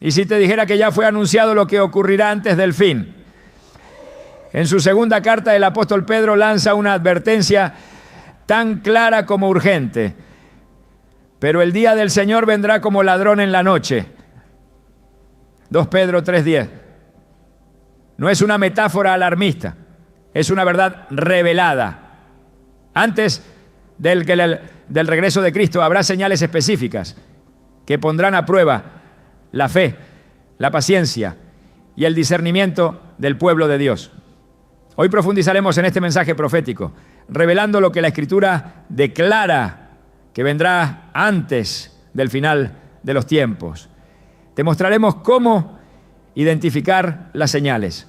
Y si te dijera que ya fue anunciado lo que ocurrirá antes del fin. En su segunda carta, el apóstol Pedro lanza una advertencia tan clara como urgente. Pero el día del Señor vendrá como ladrón en la noche. 2 Pedro 3:10. No es una metáfora alarmista, es una verdad revelada. Antes del regreso de Cristo habrá señales específicas que pondrán a prueba la fe, la paciencia y el discernimiento del pueblo de Dios. Hoy profundizaremos en este mensaje profético, revelando lo que la Escritura declara que vendrá antes del final de los tiempos. Te mostraremos cómo identificar las señales,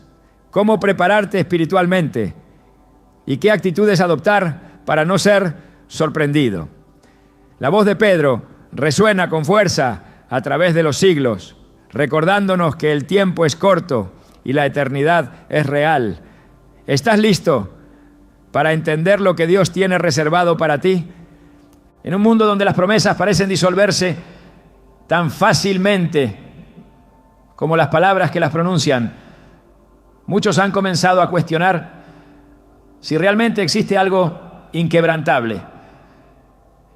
cómo prepararte espiritualmente y qué actitudes adoptar para no ser sorprendido. La voz de Pedro resuena con fuerza a través de los siglos, recordándonos que el tiempo es corto y la eternidad es real. ¿Estás listo para entender lo que Dios tiene reservado para ti? En un mundo donde las promesas parecen disolverse tan fácilmente como las palabras que las pronuncian, muchos han comenzado a cuestionar si realmente existe algo inquebrantable.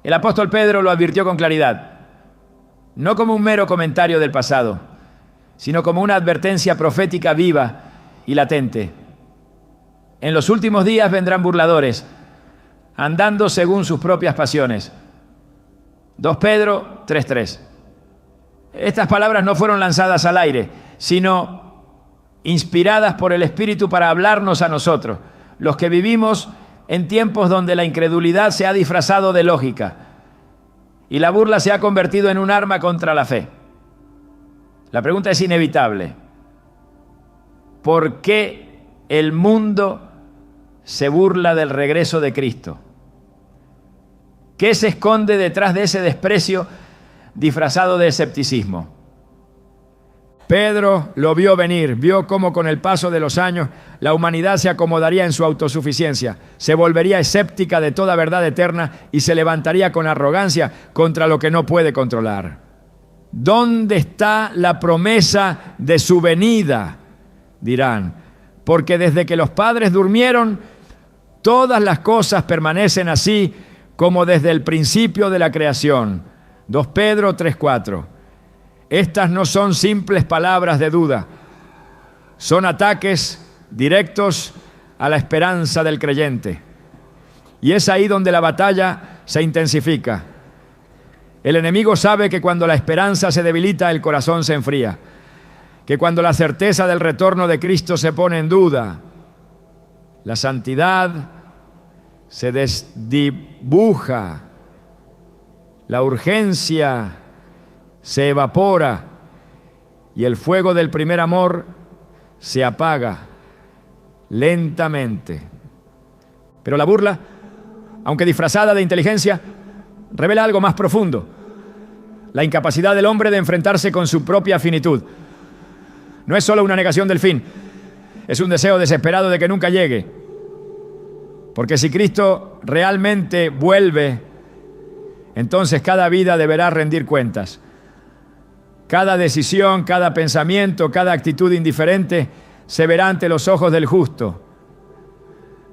El apóstol Pedro lo advirtió con claridad, no como un mero comentario del pasado, sino como una advertencia profética viva y latente. En los últimos días vendrán burladores, andando según sus propias pasiones. 2 Pedro 3:3. Estas palabras no fueron lanzadas al aire, sino inspiradas por el Espíritu para hablarnos a nosotros, los que vivimos en tiempos donde la incredulidad se ha disfrazado de lógica y la burla se ha convertido en un arma contra la fe. La pregunta es inevitable. ¿Por qué el mundo se burla del regreso de Cristo? ¿Qué se esconde detrás de ese desprecio disfrazado de escepticismo? Pedro lo vio venir, vio cómo con el paso de los años la humanidad se acomodaría en su autosuficiencia, se volvería escéptica de toda verdad eterna y se levantaría con arrogancia contra lo que no puede controlar. ¿Dónde está la promesa de su venida?, dirán, porque desde que los padres durmieron, todas las cosas permanecen así como desde el principio de la creación. 2 Pedro 3:4. Estas no son simples palabras de duda, son ataques directos a la esperanza del creyente. Y es ahí donde la batalla se intensifica. El enemigo sabe que cuando la esperanza se debilita, el corazón se enfría, que cuando la certeza del retorno de Cristo se pone en duda, la santidad se desdibuja, la urgencia se evapora y el fuego del primer amor se apaga lentamente. Pero la burla, aunque disfrazada de inteligencia, revela algo más profundo: la incapacidad del hombre de enfrentarse con su propia finitud. No es solo una negación del fin, es un deseo desesperado de que nunca llegue. Porque si Cristo realmente vuelve, entonces cada vida deberá rendir cuentas. Cada decisión, cada pensamiento, cada actitud indiferente se verá ante los ojos del justo.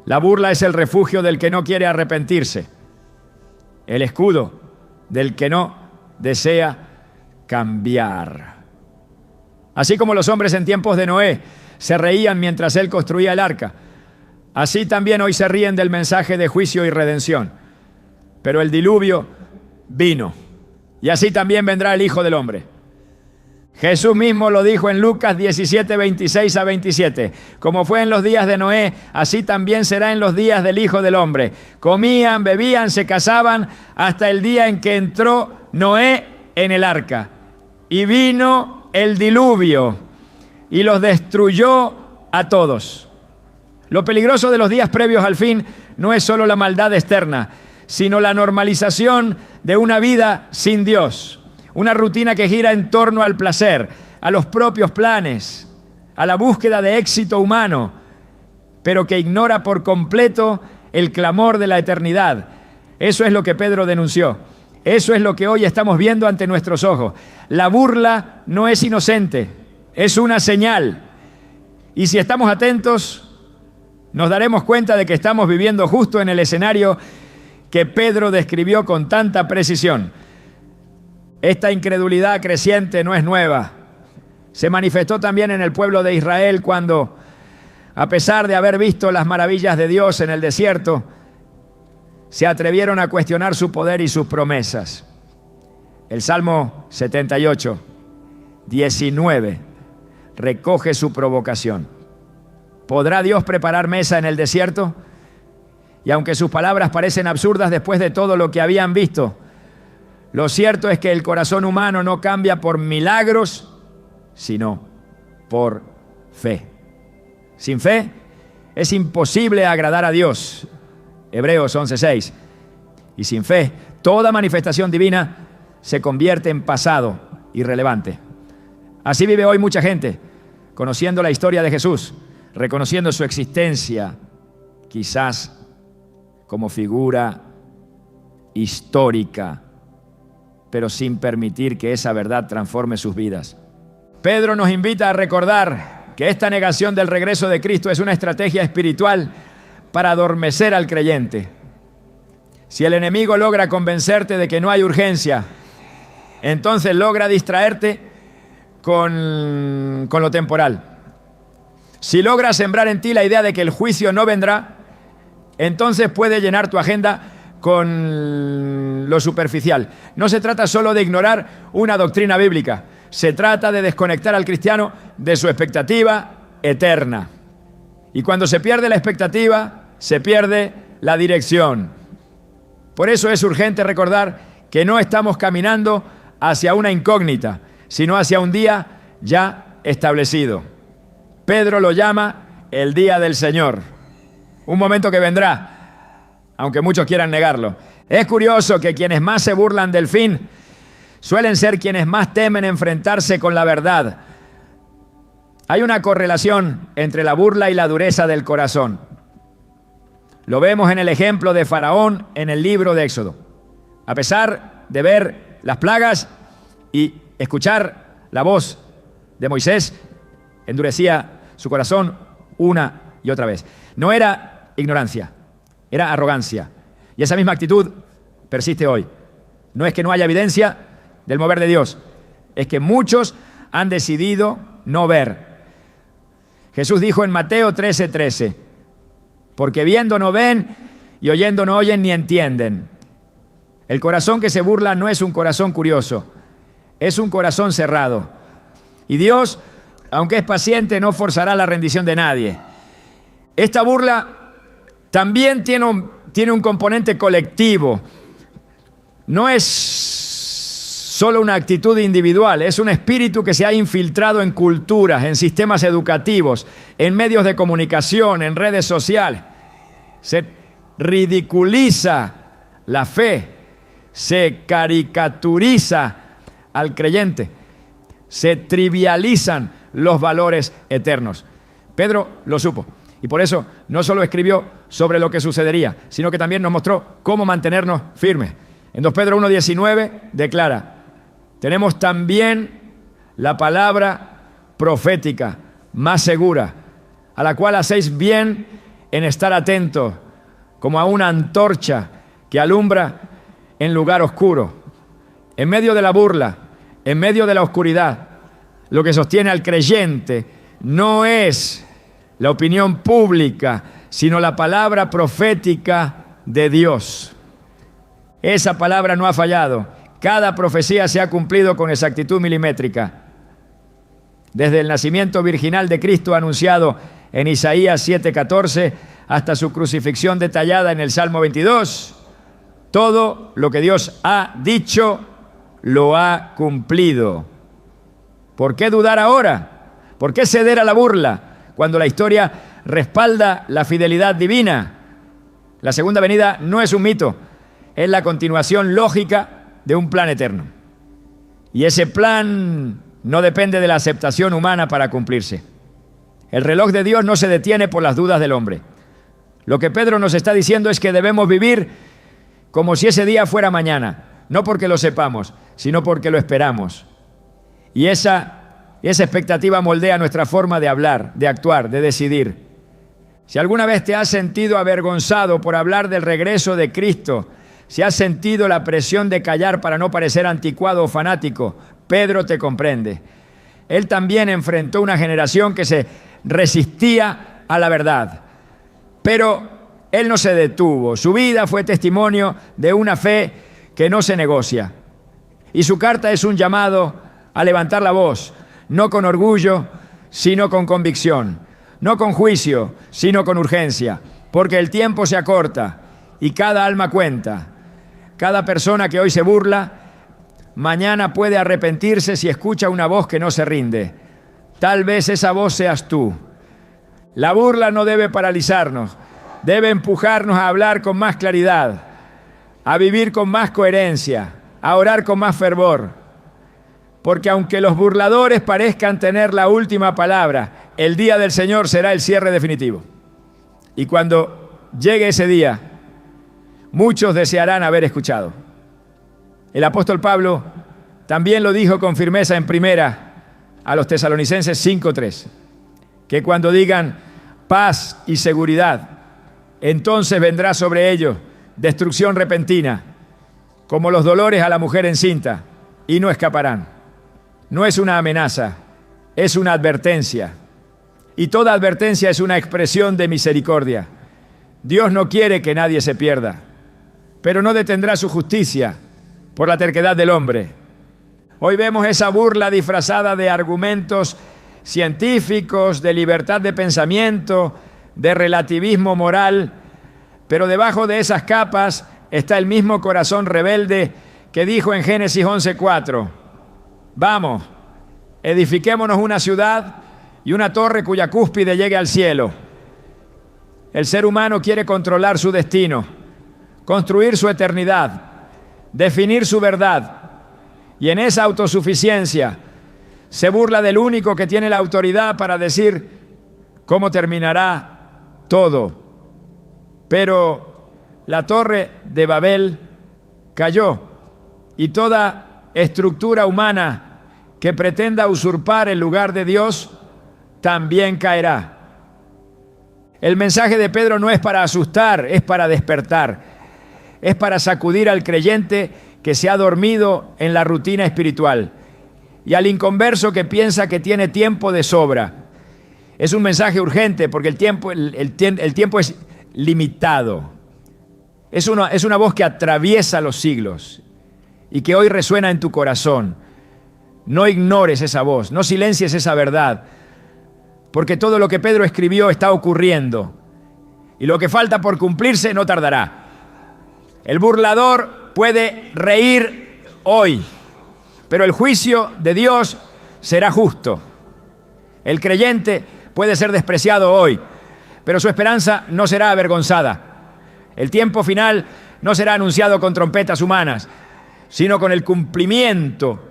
La burla es el refugio del que no quiere arrepentirse, el escudo del que no desea cambiar. Así como los hombres en tiempos de Noé se reían mientras él construía el arca, así también hoy se ríen del mensaje de juicio y redención. Pero el diluvio vino, y así también vendrá el Hijo del Hombre. Jesús mismo lo dijo en Lucas 17, 26 a 27. Como fue en los días de Noé, así también será en los días del Hijo del Hombre. Comían, bebían, se casaban, hasta el día en que entró Noé en el arca. Y vino el diluvio y los destruyó a todos. Lo peligroso de los días previos al fin no es solo la maldad externa, sino la normalización de una vida sin Dios. Una rutina que gira en torno al placer, a los propios planes, a la búsqueda de éxito humano, pero que ignora por completo el clamor de la eternidad. Eso es lo que Pedro denunció. Eso es lo que hoy estamos viendo ante nuestros ojos. La burla no es inocente, es una señal. Y si estamos atentos, nos daremos cuenta de que estamos viviendo justo en el escenario que Pedro describió con tanta precisión. Esta incredulidad creciente no es nueva. Se manifestó también en el pueblo de Israel cuando, a pesar de haber visto las maravillas de Dios en el desierto, se atrevieron a cuestionar su poder y sus promesas. El Salmo 78, 19, recoge su provocación. ¿Podrá Dios preparar mesa en el desierto? Y aunque sus palabras parecen absurdas después de todo lo que habían visto, lo cierto es que el corazón humano no cambia por milagros, sino por fe. Sin fe es imposible agradar a Dios. Hebreos 11:6. Y sin fe, toda manifestación divina se convierte en pasado, irrelevante. Así vive hoy mucha gente, conociendo la historia de Jesús, reconociendo su existencia, quizás como figura histórica, pero sin permitir que esa verdad transforme sus vidas. Pedro nos invita a recordar que esta negación del regreso de Cristo es una estrategia espiritual para adormecer al creyente. Si el enemigo logra convencerte de que no hay urgencia, entonces logra distraerte con lo temporal. Si logra sembrar en ti la idea de que el juicio no vendrá, entonces puede llenar tu agenda con lo superficial. No se trata solo de ignorar una doctrina bíblica, se trata de desconectar al cristiano de su expectativa eterna. Y cuando se pierde la expectativa, se pierde la dirección. Por eso es urgente recordar que no estamos caminando hacia una incógnita, sino hacia un día ya establecido. Pedro lo llama el día del Señor, un momento que vendrá, aunque muchos quieran negarlo. Es curioso que quienes más se burlan del fin suelen ser quienes más temen enfrentarse con la verdad. Hay una correlación entre la burla y la dureza del corazón. Lo vemos en el ejemplo de Faraón en el libro de Éxodo. A pesar de ver las plagas y escuchar la voz de Moisés, endurecía su corazón una y otra vez. No era ignorancia, era arrogancia. Y esa misma actitud persiste hoy. No es que no haya evidencia del mover de Dios, es que muchos han decidido no ver. Jesús dijo en Mateo 13:13, porque viendo no ven y oyendo no oyen ni entienden. El corazón que se burla no es un corazón curioso, es un corazón cerrado. Y Dios, aunque es paciente, no forzará la rendición de nadie. Esta burla también tiene un componente colectivo. No es solo una actitud individual, es un espíritu que se ha infiltrado en culturas, en sistemas educativos, en medios de comunicación, en redes sociales. Se ridiculiza la fe, se caricaturiza al creyente, se trivializan los valores eternos. Pedro lo supo y por eso no solo escribió sobre lo que sucedería, sino que también nos mostró cómo mantenernos firmes. En 2 Pedro 1:19 declara: tenemos también la palabra profética más segura, a la cual hacéis bien en estar atentos, como a una antorcha que alumbra en lugar oscuro. En medio de la burla, en medio de la oscuridad, lo que sostiene al creyente no es la opinión pública, sino la palabra profética de Dios. Esa palabra no ha fallado. Cada profecía se ha cumplido con exactitud milimétrica. Desde el nacimiento virginal de Cristo anunciado en Isaías 7:14 hasta su crucifixión detallada en el Salmo 22, todo lo que Dios ha dicho lo ha cumplido. ¿Por qué dudar ahora? ¿Por qué ceder a la burla cuando la historia respalda la fidelidad divina? La segunda venida no es un mito, es la continuación lógica de un plan eterno. Y ese plan no depende de la aceptación humana para cumplirse. El reloj de Dios no se detiene por las dudas del hombre. Lo que Pedro nos está diciendo es que debemos vivir como si ese día fuera mañana. no porque lo sepamos, sino porque lo esperamos. Y esa expectativa moldea nuestra forma de hablar, de actuar, de decidir. Si alguna vez te has sentido avergonzado por hablar del regreso de Cristo, si has sentido la presión de callar para no parecer anticuado o fanático, Pedro te comprende. Él también enfrentó una generación que se resistía a la verdad. Pero él no se detuvo. Su vida fue testimonio de una fe que no se negocia. Y su carta es un llamado a levantar la voz, no con orgullo, sino con convicción. No con juicio, sino con urgencia. Porque el tiempo se acorta y cada alma cuenta. Cada persona que hoy se burla, mañana puede arrepentirse si escucha una voz que no se rinde. Tal vez esa voz seas tú. La burla no debe paralizarnos, debe empujarnos a hablar con más claridad, a vivir con más coherencia, a orar con más fervor. Porque aunque los burladores parezcan tener la última palabra, el día del Señor será el cierre definitivo. Y cuando llegue ese día, muchos desearán haber escuchado. El apóstol Pablo también lo dijo con firmeza en primera a los Tesalonicenses 5:3, que cuando digan paz y seguridad, entonces vendrá sobre ellos destrucción repentina, como los dolores a la mujer encinta, y no escaparán. No es una amenaza, es una advertencia. Y toda advertencia es una expresión de misericordia. Dios no quiere que nadie se pierda, pero no detendrá su justicia por la terquedad del hombre. Hoy vemos esa burla disfrazada de argumentos científicos, de libertad de pensamiento, de relativismo moral, pero debajo de esas capas está el mismo corazón rebelde que dijo en Génesis 11:4, vamos, edifiquémonos una ciudad y una torre cuya cúspide llegue al cielo. El ser humano quiere controlar su destino, construir su eternidad, definir su verdad, y en esa autosuficiencia se burla del único que tiene la autoridad para decir cómo terminará todo. Pero la torre de Babel cayó y toda estructura humana que pretenda usurpar el lugar de Dios también caerá. El mensaje de Pedro no es para asustar, es para despertar. Es para sacudir al creyente que se ha dormido en la rutina espiritual y al inconverso que piensa que tiene tiempo de sobra. Es un mensaje urgente porque el tiempo es limitado. Es una voz que atraviesa los siglos y que hoy resuena en tu corazón. No ignores esa voz, no silencies esa verdad, porque todo lo que Pedro escribió está ocurriendo y lo que falta por cumplirse no tardará. El burlador puede reír hoy, pero el juicio de Dios será justo. El creyente puede ser despreciado hoy, pero su esperanza no será avergonzada. El tiempo final no será anunciado con trompetas humanas, sino con el cumplimiento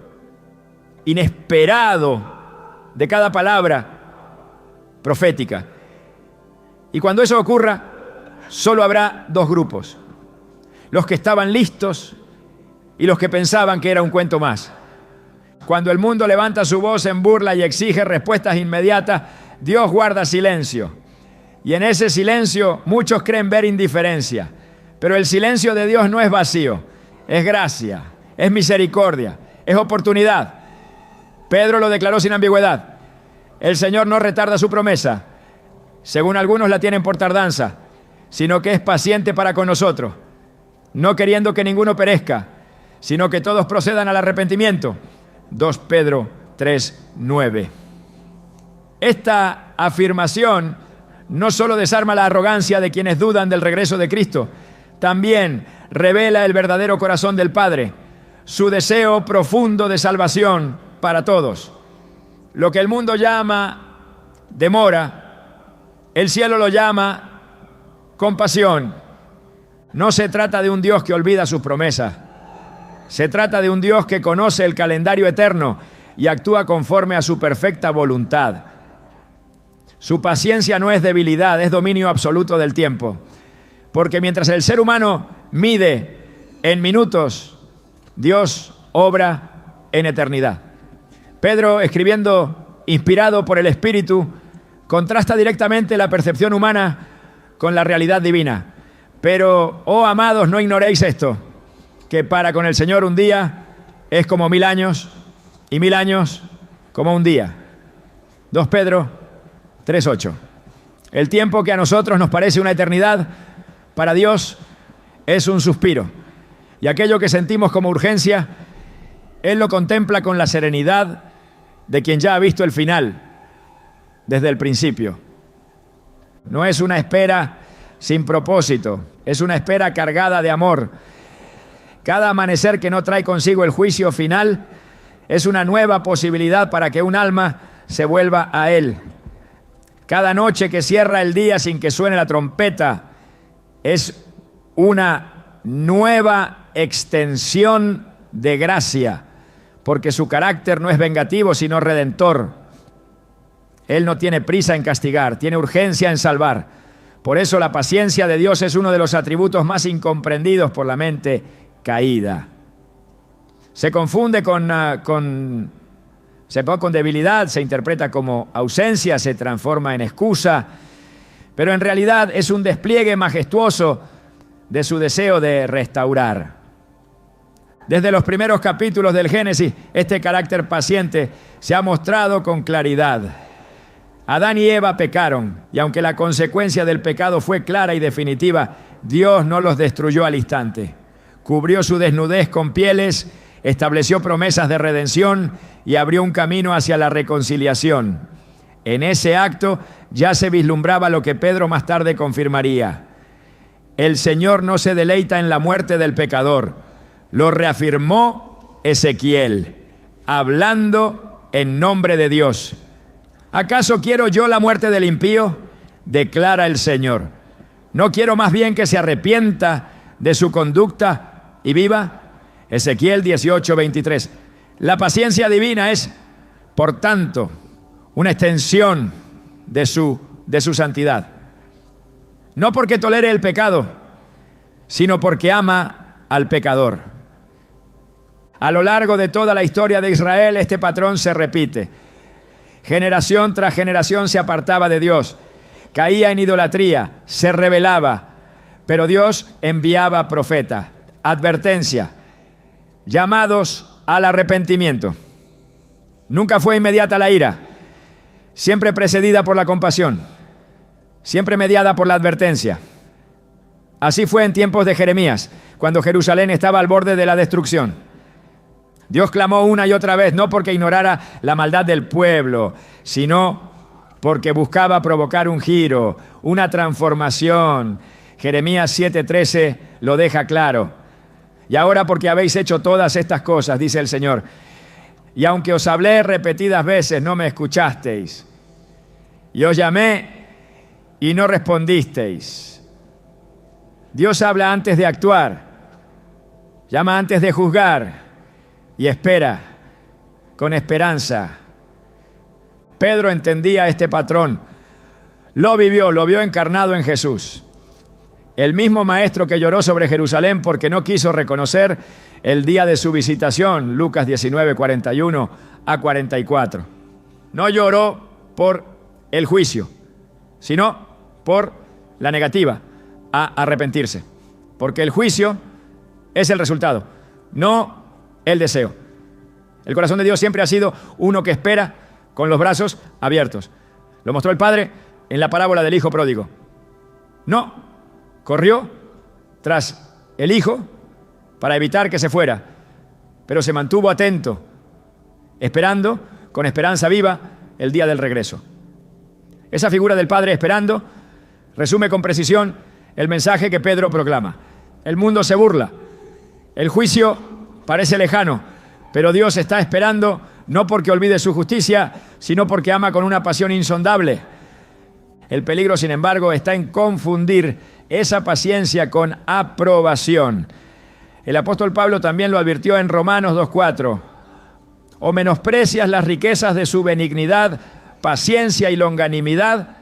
inesperado de cada palabra profética. Y cuando eso ocurra, solo habrá dos grupos: los que estaban listos y los que pensaban que era un cuento más. Cuando el mundo levanta su voz en burla y exige respuestas inmediatas, Dios guarda silencio. Y en ese silencio muchos creen ver indiferencia. Pero el silencio de Dios no es vacío, es gracia, es misericordia, es oportunidad. Pedro lo declaró sin ambigüedad. El Señor no retarda su promesa, según algunos la tienen por tardanza, sino que es paciente para con nosotros, no queriendo que ninguno perezca, sino que todos procedan al arrepentimiento. 2 Pedro 3:9. Esta afirmación no solo desarma la arrogancia de quienes dudan del regreso de Cristo, también revela el verdadero corazón del Padre, su deseo profundo de salvación para todos. Lo que el mundo llama demora, el cielo lo llama compasión. No se trata de un Dios que olvida sus promesas. Se trata de un Dios que conoce el calendario eterno y actúa conforme a su perfecta voluntad. Su paciencia no es debilidad, es dominio absoluto del tiempo. Porque mientras el ser humano mide en minutos, Dios obra en eternidad. Pedro, escribiendo inspirado por el Espíritu, contrasta directamente la percepción humana con la realidad divina. Pero, oh amados, no ignoréis esto, que para con el Señor un día es como 1000 años, y 1000 años como un día. 2 Pedro 3:8. El tiempo que a nosotros nos parece una eternidad, para Dios es un suspiro. Y aquello que sentimos como urgencia, Él lo contempla con la serenidad de quien ya ha visto el final desde el principio. No es una espera sin propósito, es una espera cargada de amor. Cada amanecer que no trae consigo el juicio final es una nueva posibilidad para que un alma se vuelva a Él. Cada noche que cierra el día sin que suene la trompeta es una nueva extensión de gracia, porque su carácter no es vengativo, sino redentor. Él no tiene prisa en castigar, tiene urgencia en salvar. Por eso la paciencia de Dios es uno de los atributos más incomprendidos por la mente caída. Se confunde con debilidad, se interpreta como ausencia, se transforma en excusa, pero en realidad es un despliegue majestuoso de su deseo de restaurar. Desde los primeros capítulos del Génesis, este carácter paciente se ha mostrado con claridad. Adán y Eva pecaron, y aunque la consecuencia del pecado fue clara y definitiva, Dios no los destruyó al instante. Cubrió su desnudez con pieles, estableció promesas de redención y abrió un camino hacia la reconciliación. En ese acto ya se vislumbraba lo que Pedro más tarde confirmaría. El Señor no se deleita en la muerte del pecador. Lo reafirmó Ezequiel, hablando en nombre de Dios. ¿Acaso quiero yo la muerte del impío? Declara el Señor. ¿No quiero más bien que se arrepienta de su conducta y viva? Ezequiel 18:23. La paciencia divina es, por tanto, una extensión de su santidad. No porque tolere el pecado, sino porque ama al pecador. A lo largo de toda la historia de Israel, este patrón se repite. Generación tras generación se apartaba de Dios, caía en idolatría, se rebelaba, pero Dios enviaba profeta, advertencia, llamados al arrepentimiento. Nunca fue inmediata la ira, siempre precedida por la compasión, siempre mediada por la advertencia. Así fue en tiempos de Jeremías, cuando Jerusalén estaba al borde de la destrucción. Dios clamó una y otra vez, no porque ignorara la maldad del pueblo, sino porque buscaba provocar un giro, una transformación. Jeremías 7:13 lo deja claro. Y ahora porque habéis hecho todas estas cosas, dice el Señor, y aunque os hablé repetidas veces, no me escuchasteis. Y os llamé y no respondisteis. Dios habla antes de actuar, llama antes de juzgar y espera con esperanza. Pedro entendía este patrón, lo vio encarnado en Jesús. El mismo maestro que lloró sobre Jerusalén porque no quiso reconocer el día de su visitación, Lucas 19:41 a 44. No lloró por el juicio, sino por la negativa a arrepentirse. Porque el juicio es el resultado, no el deseo. El corazón de Dios siempre ha sido uno que espera con los brazos abiertos. Lo mostró el Padre en la parábola del Hijo pródigo. No corrió tras el Hijo para evitar que se fuera, pero se mantuvo atento, esperando con esperanza viva el día del regreso. Esa figura del Padre esperando resume con precisión el mensaje que Pedro proclama. El mundo se burla, el juicio parece lejano, pero Dios está esperando no porque olvide su justicia, sino porque ama con una pasión insondable. El peligro, sin embargo, está en confundir esa paciencia con aprobación. El apóstol Pablo también lo advirtió en Romanos 2:4. O menosprecias las riquezas de su benignidad, paciencia y longanimidad,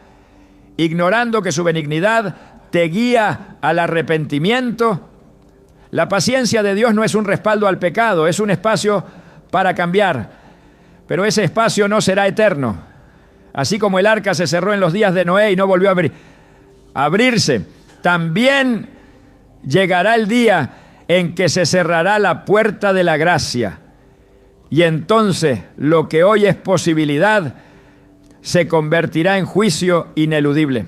ignorando que su benignidad te guía al arrepentimiento. La paciencia de Dios no es un respaldo al pecado, es un espacio para cambiar. Pero ese espacio no será eterno. Así como el arca se cerró en los días de Noé y no volvió a abrirse, también llegará el día en que se cerrará la puerta de la gracia. Y entonces lo que hoy es posibilidad se convertirá en juicio ineludible.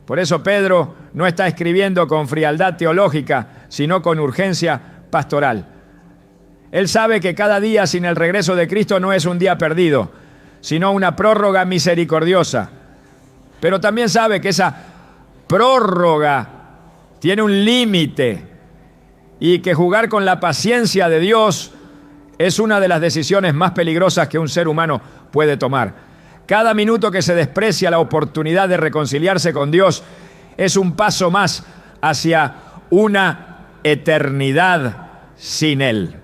Por eso Pedro no está escribiendo con frialdad teológica, sino con urgencia pastoral. Él sabe que cada día sin el regreso de Cristo no es un día perdido, sino una prórroga misericordiosa. Pero también sabe que esa prórroga tiene un límite y que jugar con la paciencia de Dios es una de las decisiones más peligrosas que un ser humano puede tomar. Cada minuto que se desprecia la oportunidad de reconciliarse con Dios es un paso más hacia una eternidad sin Él.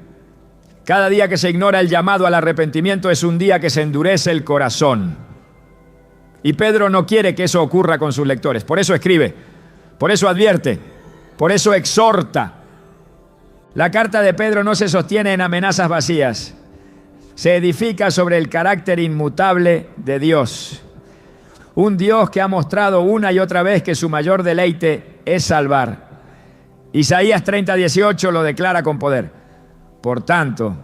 Cada día que se ignora el llamado al arrepentimiento es un día que se endurece el corazón. Y Pedro no quiere que eso ocurra con sus lectores. Por eso escribe, por eso advierte, por eso exhorta. La carta de Pedro no se sostiene en amenazas vacías. Se edifica sobre el carácter inmutable de Dios. Un Dios que ha mostrado una y otra vez que su mayor deleite es salvar. Isaías 30:18 lo declara con poder. Por tanto,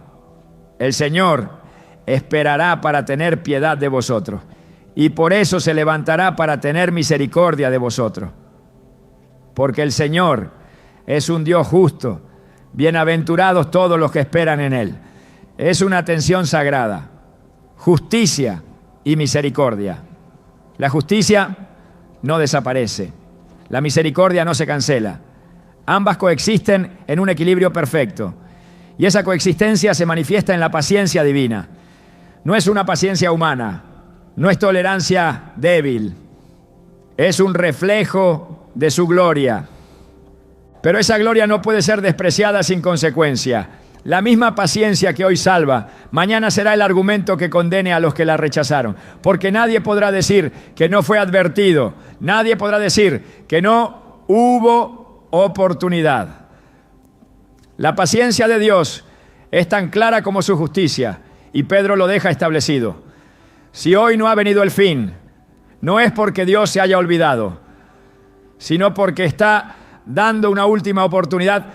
el Señor esperará para tener piedad de vosotros, y por eso se levantará para tener misericordia de vosotros. Porque el Señor es un Dios justo, bienaventurados todos los que esperan en Él. Es una atención sagrada, justicia y misericordia. La justicia no desaparece, la misericordia no se cancela. Ambas coexisten en un equilibrio perfecto. Y esa coexistencia se manifiesta en la paciencia divina. No es una paciencia humana, no es tolerancia débil, es un reflejo de su gloria. Pero esa gloria no puede ser despreciada sin consecuencia. La misma paciencia que hoy salva, mañana será el argumento que condene a los que la rechazaron. Porque nadie podrá decir que no fue advertido, nadie podrá decir que no hubo oportunidad. La paciencia de Dios es tan clara como su justicia, y Pedro lo deja establecido. Si hoy no ha venido el fin, no es porque Dios se haya olvidado, sino porque está dando una última oportunidad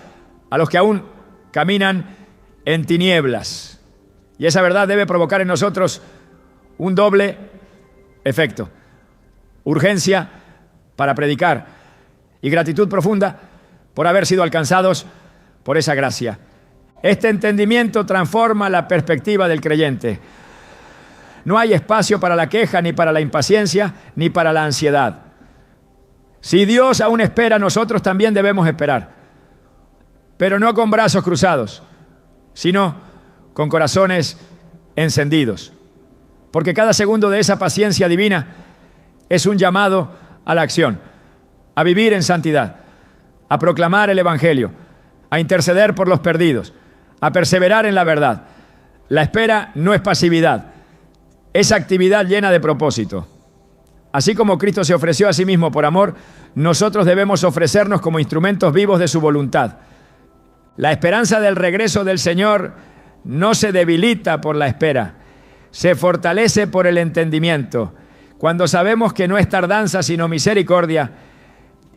a los que aún caminan en tinieblas. Y esa verdad debe provocar en nosotros un doble efecto: urgencia para predicar y gratitud profunda por haber sido alcanzados por esa gracia. Este entendimiento transforma la perspectiva del creyente. No hay espacio para la queja, ni para la impaciencia, ni para la ansiedad. Si Dios aún espera, nosotros también debemos esperar. Pero no con brazos cruzados, sino con corazones encendidos. Porque cada segundo de esa paciencia divina es un llamado a la acción, a vivir en santidad, a proclamar el Evangelio, a interceder por los perdidos, a perseverar en la verdad. La espera no es pasividad, es actividad llena de propósito. Así como Cristo se ofreció a sí mismo por amor, nosotros debemos ofrecernos como instrumentos vivos de su voluntad. La esperanza del regreso del Señor no se debilita por la espera, se fortalece por el entendimiento. Cuando sabemos que no es tardanza sino misericordia,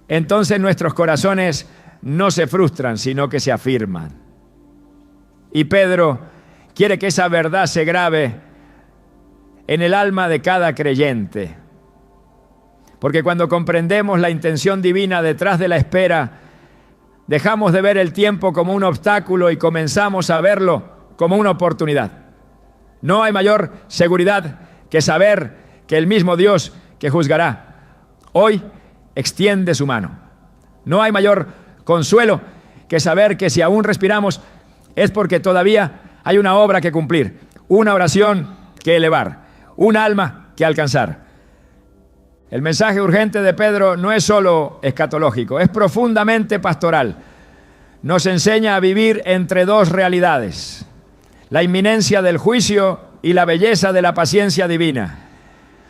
entonces nuestros corazones no se frustran, sino que se afirman. Y Pedro quiere que esa verdad se grabe en el alma de cada creyente. Porque cuando comprendemos la intención divina detrás de la espera, dejamos de ver el tiempo como un obstáculo y comenzamos a verlo como una oportunidad. No hay mayor seguridad que saber que el mismo Dios que juzgará hoy extiende su mano. No hay mayor consuelo que saber que si aún respiramos es porque todavía hay una obra que cumplir, una oración que elevar, un alma que alcanzar. El mensaje urgente de Pedro no es solo escatológico, es profundamente pastoral. Nos enseña a vivir entre dos realidades: la inminencia del juicio y la belleza de la paciencia divina.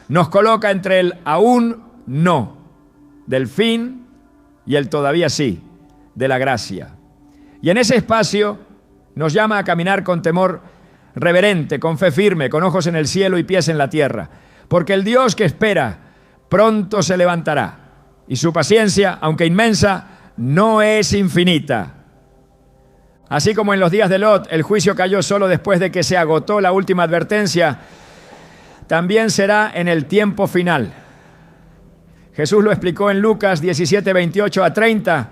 Nos coloca entre el aún no del fin y el todavía sí de la gracia. Y en ese espacio nos llama a caminar con temor reverente, con fe firme, con ojos en el cielo y pies en la tierra. Porque el Dios que espera pronto se levantará. Y su paciencia, aunque inmensa, no es infinita. Así como en los días de Lot, el juicio cayó solo después de que se agotó la última advertencia, también será en el tiempo final. Jesús lo explicó en Lucas 17, 28 a 30,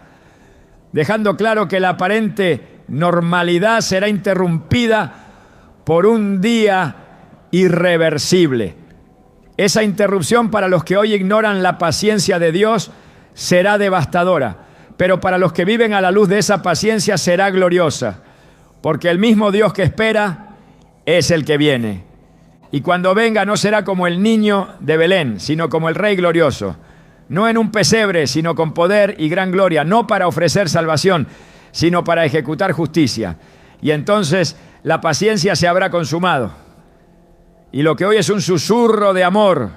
dejando claro que la aparente normalidad será interrumpida por un día irreversible. Esa interrupción para los que hoy ignoran la paciencia de Dios será devastadora, pero para los que viven a la luz de esa paciencia será gloriosa, porque el mismo Dios que espera es el que viene. Y cuando venga no será como el niño de Belén, sino como el Rey glorioso, no en un pesebre, sino con poder y gran gloria, no para ofrecer salvación, sino para ejecutar justicia. Y entonces la paciencia se habrá consumado. Y lo que hoy es un susurro de amor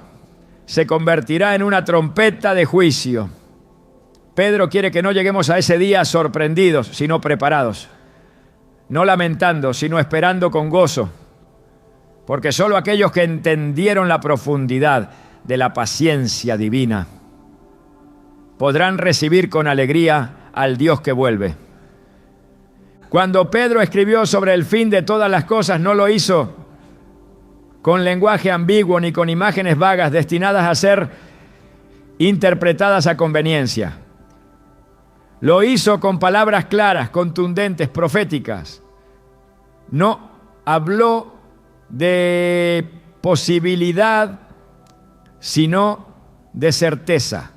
se convertirá en una trompeta de juicio. Pedro quiere que no lleguemos a ese día sorprendidos, sino preparados. No lamentando, sino esperando con gozo. Porque solo aquellos que entendieron la profundidad de la paciencia divina podrán recibir con alegría al Dios que vuelve. Cuando Pedro escribió sobre el fin de todas las cosas, no lo hizo con lenguaje ambiguo ni con imágenes vagas destinadas a ser interpretadas a conveniencia. Lo hizo con palabras claras, contundentes, proféticas. No habló de posibilidad, sino de certeza.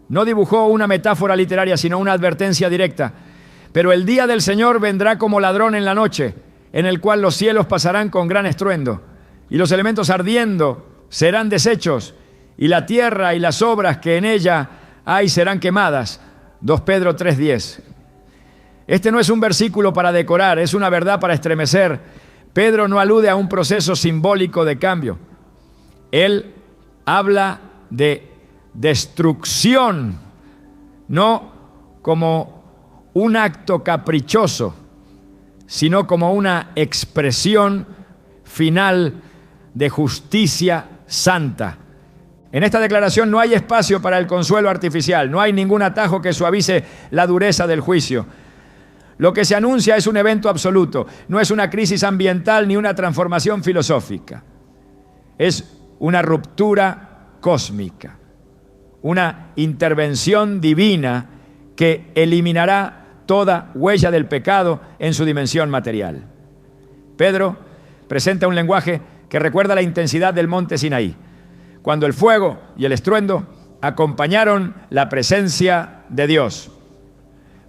No dibujó una metáfora literaria, sino una advertencia directa. Pero el día del Señor vendrá como ladrón en la noche, en el cual los cielos pasarán con gran estruendo, y los elementos ardiendo serán deshechos, y la tierra y las obras que en ella hay serán quemadas. 2 Pedro 3:10. Este no es un versículo para decorar, es una verdad para estremecer. Pedro no alude a un proceso simbólico de cambio. Él habla de destrucción, no como un acto caprichoso, sino como una expresión final de justicia santa. En esta declaración no hay espacio para el consuelo artificial, no hay ningún atajo que suavice la dureza del juicio. Lo que se anuncia es un evento absoluto, no es una crisis ambiental ni una transformación filosófica. Es una ruptura cósmica, una intervención divina que eliminará toda huella del pecado en su dimensión material. Pedro presenta un lenguaje que recuerda la intensidad del monte Sinaí, cuando el fuego y el estruendo acompañaron la presencia de Dios.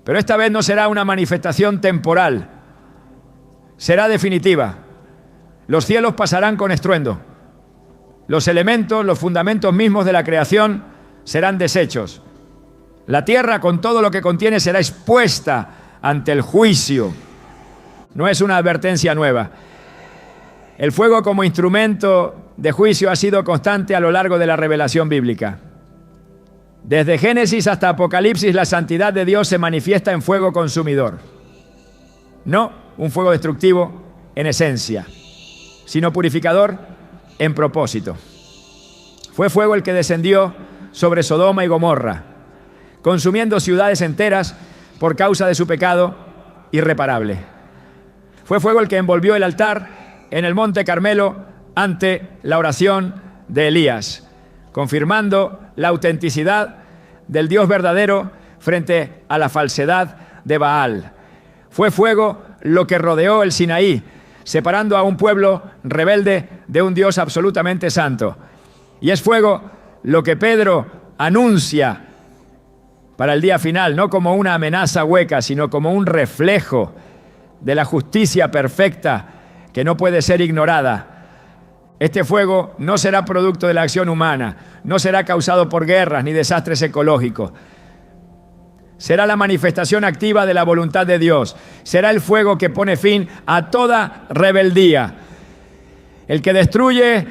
Pero esta vez no será una manifestación temporal, será definitiva. Los cielos pasarán con estruendo. Los elementos, los fundamentos mismos de la creación serán deshechos. La tierra con todo lo que contiene será expuesta ante el juicio. No es una advertencia nueva. El fuego como instrumento de juicio ha sido constante a lo largo de la revelación bíblica. Desde Génesis hasta Apocalipsis, la santidad de Dios se manifiesta en fuego consumidor. No un fuego destructivo en esencia, sino purificador en propósito. Fue fuego el que descendió sobre Sodoma y Gomorra, consumiendo ciudades enteras por causa de su pecado irreparable. Fue fuego el que envolvió el altar en el monte Carmelo ante la oración de Elías, confirmando la autenticidad del Dios verdadero frente a la falsedad de Baal. Fue fuego lo que rodeó el Sinaí, separando a un pueblo rebelde de un Dios absolutamente santo. Y es fuego lo que Pedro anuncia para el día final, no como una amenaza hueca, sino como un reflejo de la justicia perfecta que no puede ser ignorada. Este fuego no será producto de la acción humana, no será causado por guerras ni desastres ecológicos. Será la manifestación activa de la voluntad de Dios. Será el fuego que pone fin a toda rebeldía. El que destruye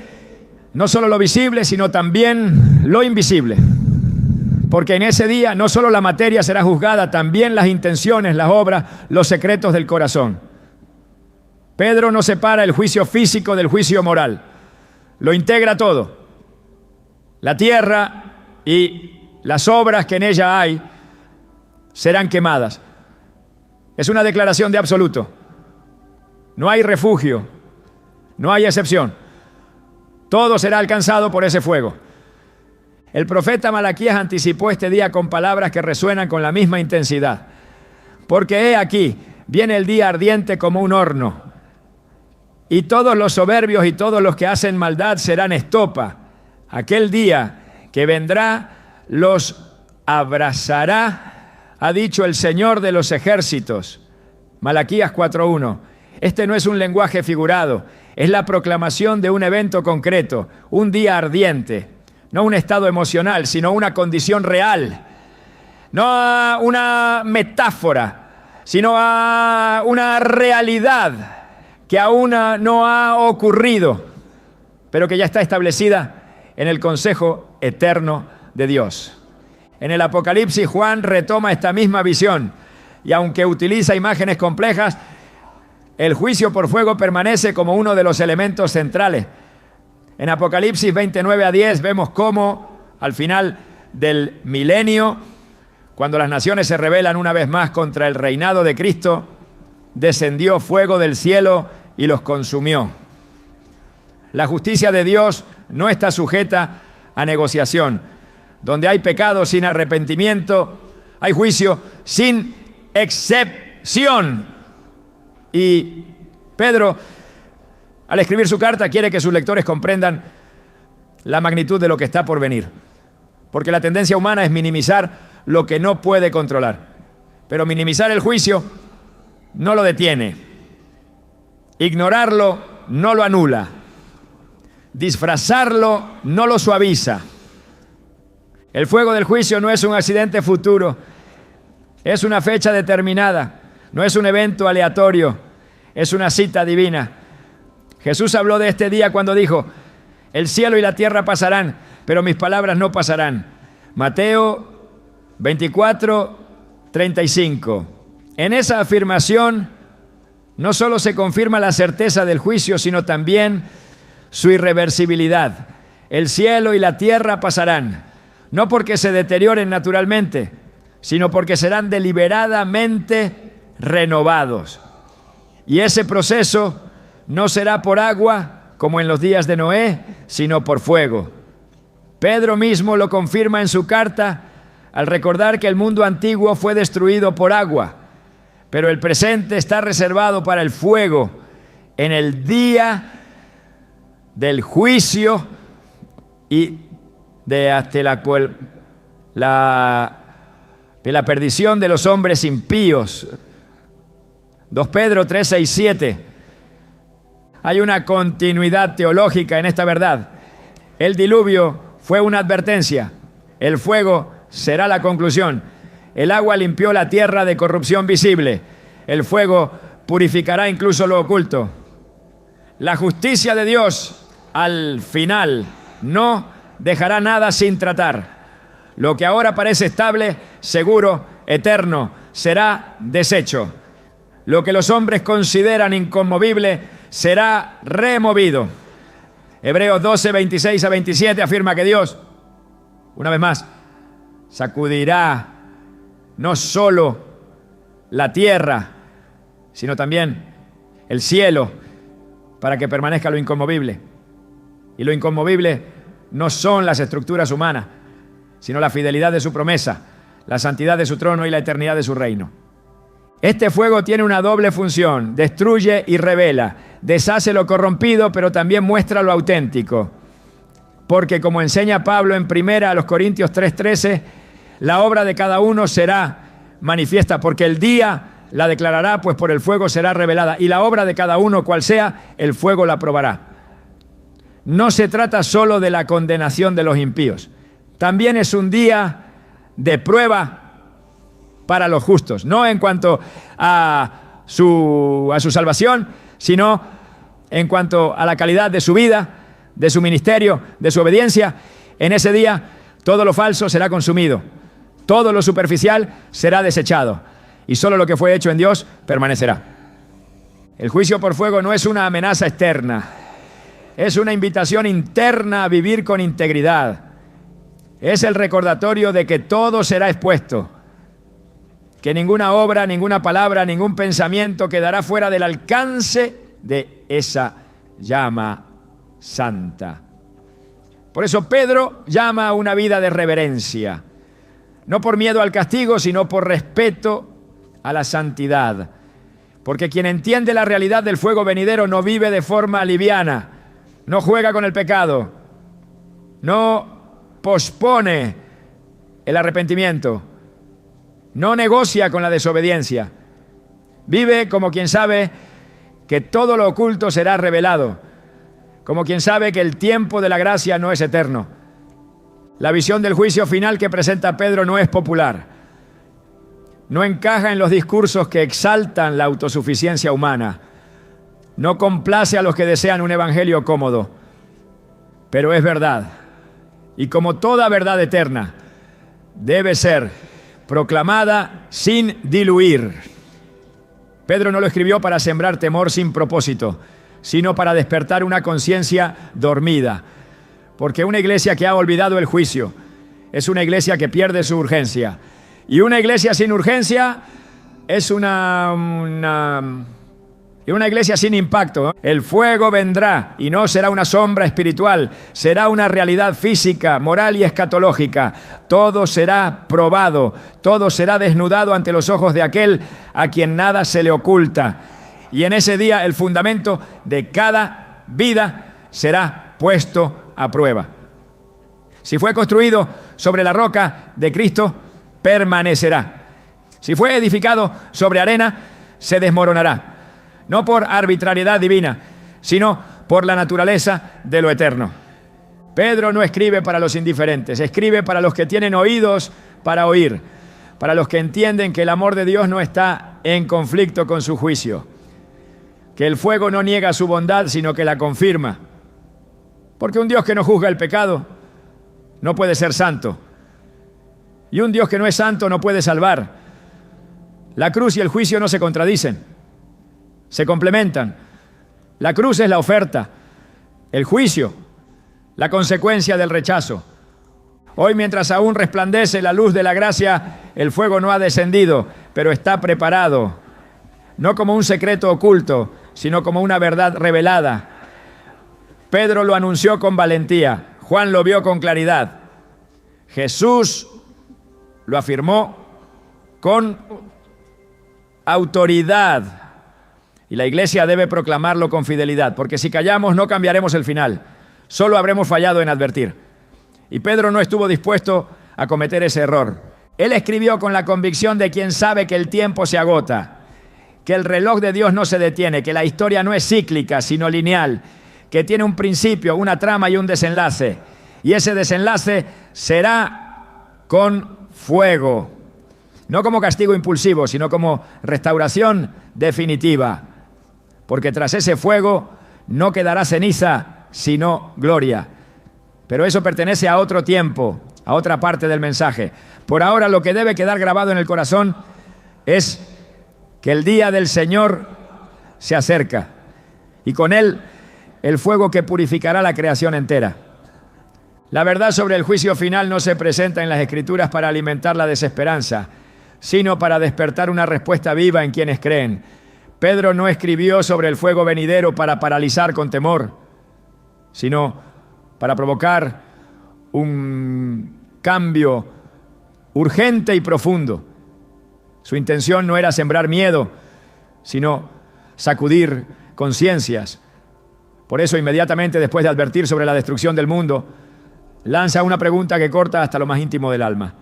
no solo lo visible, sino también lo invisible. Porque en ese día no solo la materia será juzgada, también las intenciones, las obras, los secretos del corazón. Pedro no separa el juicio físico del juicio moral. Lo integra todo. La tierra y las obras que en ella hay serán quemadas. Es una declaración de absoluto. No hay refugio, no hay excepción. Todo será alcanzado por ese fuego. El profeta Malaquías anticipó este día con palabras que resuenan con la misma intensidad. Porque he aquí, viene el día ardiente como un horno, y todos los soberbios y todos los que hacen maldad serán estopa. Aquel día que vendrá los abrazará, ha dicho el Señor de los ejércitos. Malaquías 4:1. Este no es un lenguaje figurado, es la proclamación de un evento concreto, un día ardiente. No un estado emocional, sino una condición real. No una metáfora, sino una realidad que aún no ha ocurrido, pero que ya está establecida en el consejo eterno de Dios. En el Apocalipsis, Juan retoma esta misma visión, y aunque utiliza imágenes complejas, el juicio por fuego permanece como uno de los elementos centrales. En Apocalipsis 29-10 vemos cómo al final del milenio, cuando las naciones se rebelan una vez más contra el reinado de Cristo, descendió fuego del cielo y los consumió. La justicia de Dios no está sujeta a negociación. Donde hay pecado sin arrepentimiento, hay juicio sin excepción. Y Pedro, al escribir su carta, quiere que sus lectores comprendan la magnitud de lo que está por venir. Porque la tendencia humana es minimizar lo que no puede controlar. Pero minimizar el juicio no lo detiene. Ignorarlo no lo anula. Disfrazarlo no lo suaviza. El fuego del juicio no es un accidente futuro. Es una fecha determinada. No es un evento aleatorio. Es una cita divina. Jesús habló de este día cuando dijo: el cielo y la tierra pasarán, pero mis palabras no pasarán. Mateo 24:35. En esa afirmación no solo se confirma la certeza del juicio, sino también su irreversibilidad. El cielo y la tierra pasarán, no porque se deterioren naturalmente, sino porque serán deliberadamente renovados. Y ese proceso no será por agua, como en los días de Noé, sino por fuego. Pedro mismo lo confirma en su carta al recordar que el mundo antiguo fue destruido por agua, pero el presente está reservado para el fuego en el día del juicio y de la perdición de los hombres impíos. 2 Pedro 3, 6, 7. Hay una continuidad teológica en esta verdad. El diluvio fue una advertencia. El fuego será la conclusión. El agua limpió la tierra de corrupción visible. El fuego purificará incluso lo oculto. La justicia de Dios al final no dejará nada sin tratar. Lo que ahora parece estable, seguro, eterno, será deshecho. Lo que los hombres consideran inconmovible será removido. Hebreos 12, 26 a 27 afirma que Dios, una vez más, sacudirá no solo la tierra, sino también el cielo, para que permanezca lo inconmovible. Y lo inconmovible no son las estructuras humanas, sino la fidelidad de su promesa, la santidad de su trono y la eternidad de su reino. Este fuego tiene una doble función: destruye y revela, deshace lo corrompido, pero también muestra lo auténtico. Porque como enseña Pablo en 1 Corintios 3:13, la obra de cada uno será manifiesta, porque el día la declarará, pues por el fuego será revelada, y la obra de cada uno, cual sea, el fuego la probará. No se trata solo de la condenación de los impíos, también es un día de prueba para los justos, no en cuanto a su salvación, sino en cuanto a la calidad de su vida, de su ministerio, de su obediencia, en ese día todo lo falso será consumido, todo lo superficial será desechado y solo lo que fue hecho en Dios permanecerá. El juicio por fuego no es una amenaza externa, es una invitación interna a vivir con integridad. Es el recordatorio de que todo será expuesto, que ninguna obra, ninguna palabra, ningún pensamiento quedará fuera del alcance de esa llama santa. Por eso Pedro llama a una vida de reverencia, no por miedo al castigo, sino por respeto a la santidad. Porque quien entiende la realidad del fuego venidero no vive de forma liviana, no juega con el pecado, no pospone el arrepentimiento, no negocia con la desobediencia. Vive como quien sabe que todo lo oculto será revelado, como quien sabe que el tiempo de la gracia no es eterno. La visión del juicio final que presenta Pedro no es popular, no encaja en los discursos que exaltan la autosuficiencia humana, no complace a los que desean un evangelio cómodo, pero es verdad. Y como toda verdad eterna, debe ser proclamada sin diluir. Pedro no lo escribió para sembrar temor sin propósito, sino para despertar una conciencia dormida. Porque una iglesia que ha olvidado el juicio es una iglesia que pierde su urgencia. Y una iglesia sin urgencia es una iglesia sin impacto. El fuego vendrá y no será una sombra espiritual, será una realidad física, moral y escatológica. Todo será probado, todo será desnudado ante los ojos de aquel a quien nada se le oculta. Y en ese día el fundamento de cada vida será puesto a prueba. Si fue construido sobre la roca de Cristo, permanecerá. Si fue edificado sobre arena, se desmoronará. No por arbitrariedad divina, sino por la naturaleza de lo eterno. Pedro no escribe para los indiferentes, escribe para los que tienen oídos para oír, para los que entienden que el amor de Dios no está en conflicto con su juicio, que el fuego no niega su bondad, sino que la confirma. Porque un Dios que no juzga el pecado no puede ser santo. Y un Dios que no es santo no puede salvar. La cruz y el juicio no se contradicen, se complementan. La cruz es la oferta, el juicio, la consecuencia del rechazo. Hoy, mientras aún resplandece la luz de la gracia, el fuego no ha descendido, pero está preparado, no como un secreto oculto, sino como una verdad revelada. Pedro lo anunció con valentía, Juan lo vio con claridad, Jesús lo afirmó con autoridad. Y la iglesia debe proclamarlo con fidelidad, porque si callamos no cambiaremos el final, solo habremos fallado en advertir. Y Pedro no estuvo dispuesto a cometer ese error. Él escribió con la convicción de quien sabe que el tiempo se agota, que el reloj de Dios no se detiene, que la historia no es cíclica, sino lineal, que tiene un principio, una trama y un desenlace. Y ese desenlace será con fuego, no como castigo impulsivo, sino como restauración definitiva. Porque tras ese fuego no quedará ceniza, sino gloria. Pero eso pertenece a otro tiempo, a otra parte del mensaje. Por ahora lo que debe quedar grabado en el corazón es que el día del Señor se acerca y con él el fuego que purificará la creación entera. La verdad sobre el juicio final no se presenta en las Escrituras para alimentar la desesperanza, sino para despertar una respuesta viva en quienes creen. Pedro no escribió sobre el fuego venidero para paralizar con temor, sino para provocar un cambio urgente y profundo. Su intención no era sembrar miedo, sino sacudir conciencias. Por eso, inmediatamente después de advertir sobre la destrucción del mundo, lanza una pregunta que corta hasta lo más íntimo del alma.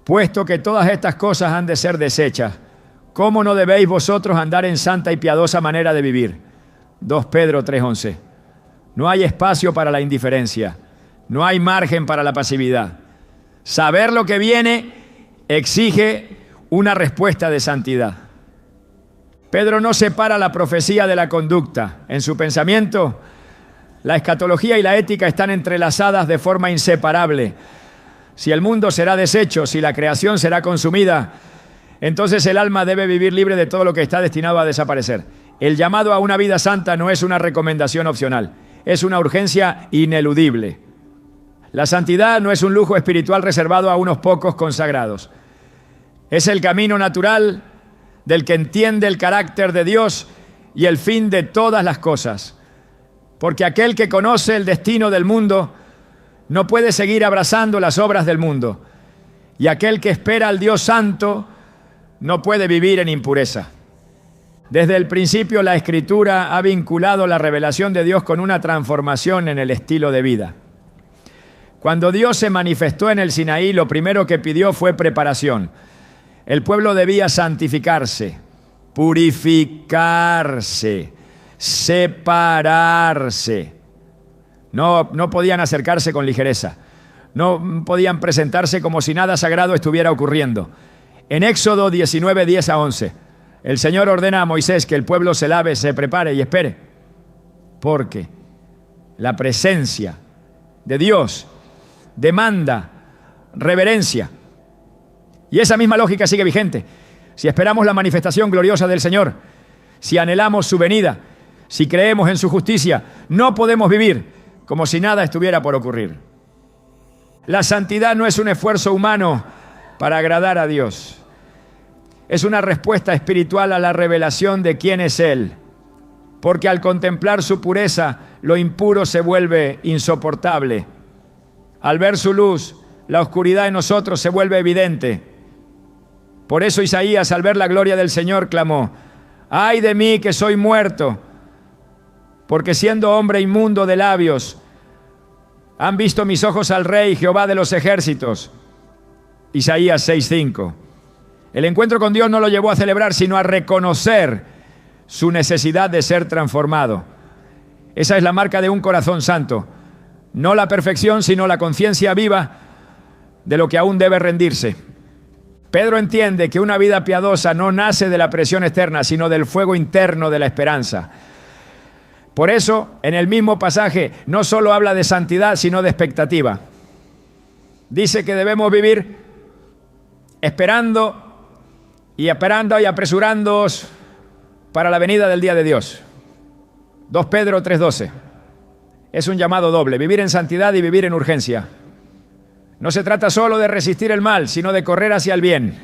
Puesto que todas estas cosas han de ser deshechas, ¿cómo no debéis vosotros andar en santa y piadosa manera de vivir? 2 Pedro 3:11. No hay espacio para la indiferencia, no hay margen para la pasividad. Saber lo que viene exige una respuesta de santidad. Pedro no separa la profecía de la conducta. En su pensamiento, La escatología y la ética están entrelazadas de forma inseparable. Si el mundo será deshecho, si la creación será consumida, entonces el alma debe vivir libre de todo lo que está destinado a desaparecer. El llamado a una vida santa no es una recomendación opcional, es una urgencia ineludible. La santidad no es un lujo espiritual reservado a unos pocos consagrados. Es el camino natural del que entiende el carácter de Dios y el fin de todas las cosas. Porque aquel que conoce el destino del mundo no puede seguir abrazando las obras del mundo. Y aquel que espera al Dios Santo no puede vivir en impureza. Desde el principio la Escritura ha vinculado la revelación de Dios con una transformación en el estilo de vida. Cuando Dios se manifestó en el Sinaí, lo primero que pidió fue preparación. El pueblo debía santificarse, purificarse, separarse. No podían acercarse con ligereza. No podían presentarse como si nada sagrado estuviera ocurriendo. En Éxodo 19, 10 a 11, el Señor ordena a Moisés que el pueblo se lave, se prepare y espere. Porque la presencia de Dios demanda reverencia. Y esa misma lógica sigue vigente. Si esperamos la manifestación gloriosa del Señor, si anhelamos su venida, si creemos en su justicia, no podemos vivir como si nada estuviera por ocurrir. La santidad no es un esfuerzo humano para agradar a Dios. Es una respuesta espiritual a la revelación de quién es Él. Porque al contemplar su pureza, lo impuro se vuelve insoportable. Al ver su luz, la oscuridad en nosotros se vuelve evidente. Por eso Isaías, al ver la gloria del Señor, clamó: ¡ay de mí que soy muerto! Porque siendo hombre inmundo de labios, han visto mis ojos al Rey, Jehová de los ejércitos. Isaías 6:5. El encuentro con Dios no lo llevó a celebrar, sino a reconocer su necesidad de ser transformado. Esa es la marca de un corazón santo. No la perfección, sino la conciencia viva de lo que aún debe rendirse. Pedro entiende que una vida piadosa no nace de la presión externa, sino del fuego interno de la esperanza. Por eso, en el mismo pasaje, no solo habla de santidad, sino de expectativa. Dice que debemos vivir esperando y apresurándonos para la venida del día de Dios. 2 Pedro 3:12. Es un llamado doble, vivir en santidad y vivir en urgencia. No se trata solo de resistir el mal, sino de correr hacia el bien.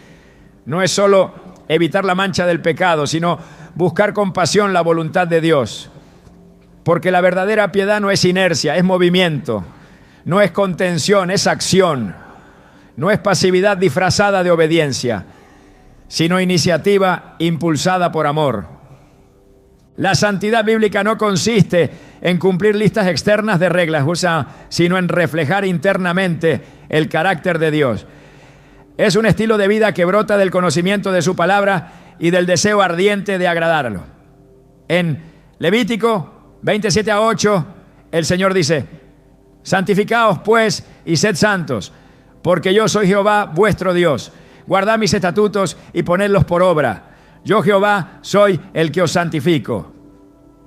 No es solo evitar la mancha del pecado, sino buscar con pasión la voluntad de Dios. Porque la verdadera piedad no es inercia, es movimiento. No es contención, es acción. No es pasividad disfrazada de obediencia, sino iniciativa impulsada por amor. La santidad bíblica no consiste en cumplir listas externas de reglas, sino en reflejar internamente el carácter de Dios. Es un estilo de vida que brota del conocimiento de su palabra y del deseo ardiente de agradarlo. En Levítico 27:8, el Señor dice: santificaos pues y sed santos, porque yo soy Jehová vuestro Dios. Guardad mis estatutos y ponedlos por obra. Yo Jehová soy el que os santifico.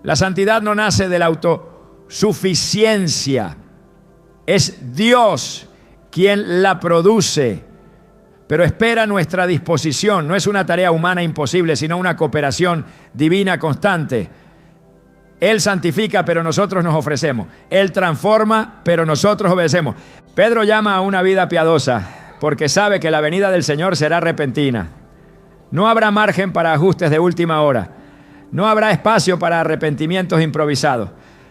La santidad no nace de la autosuficiencia. Es Dios quien la produce, pero espera nuestra disposición. No es una tarea humana imposible, sino una cooperación divina constante. Él santifica, pero nosotros nos ofrecemos. Él transforma, pero nosotros obedecemos. Pedro llama a una vida piadosa porque sabe que la venida del Señor será repentina. No habrá margen para ajustes de última hora. No habrá espacio para arrepentimientos improvisados.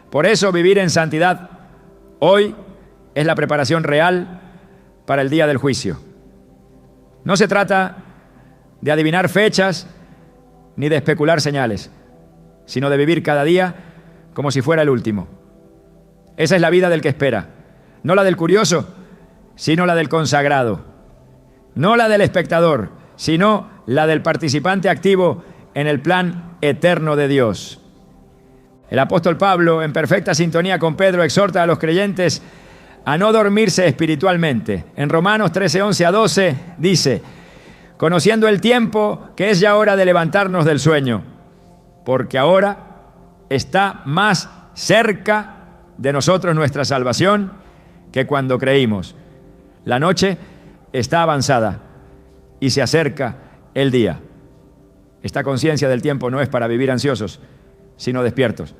Por eso vivir en santidad hoy es la preparación real para el día del juicio. No se trata de adivinar fechas ni de especular señales, sino de vivir cada día como si fuera el último. Esa es la vida del que espera, no la del curioso, sino la del consagrado, no la del espectador, sino la del participante activo en el plan eterno de Dios. El apóstol Pablo, en perfecta sintonía con Pedro, exhorta a los creyentes a no dormirse espiritualmente. En Romanos 13:11 a 12 dice: conociendo el tiempo, que es ya hora de levantarnos del sueño, porque ahora está más cerca de nosotros nuestra salvación que cuando creímos. La noche está avanzada y se acerca el día. Esta conciencia del tiempo no es para vivir ansiosos, sino despiertos.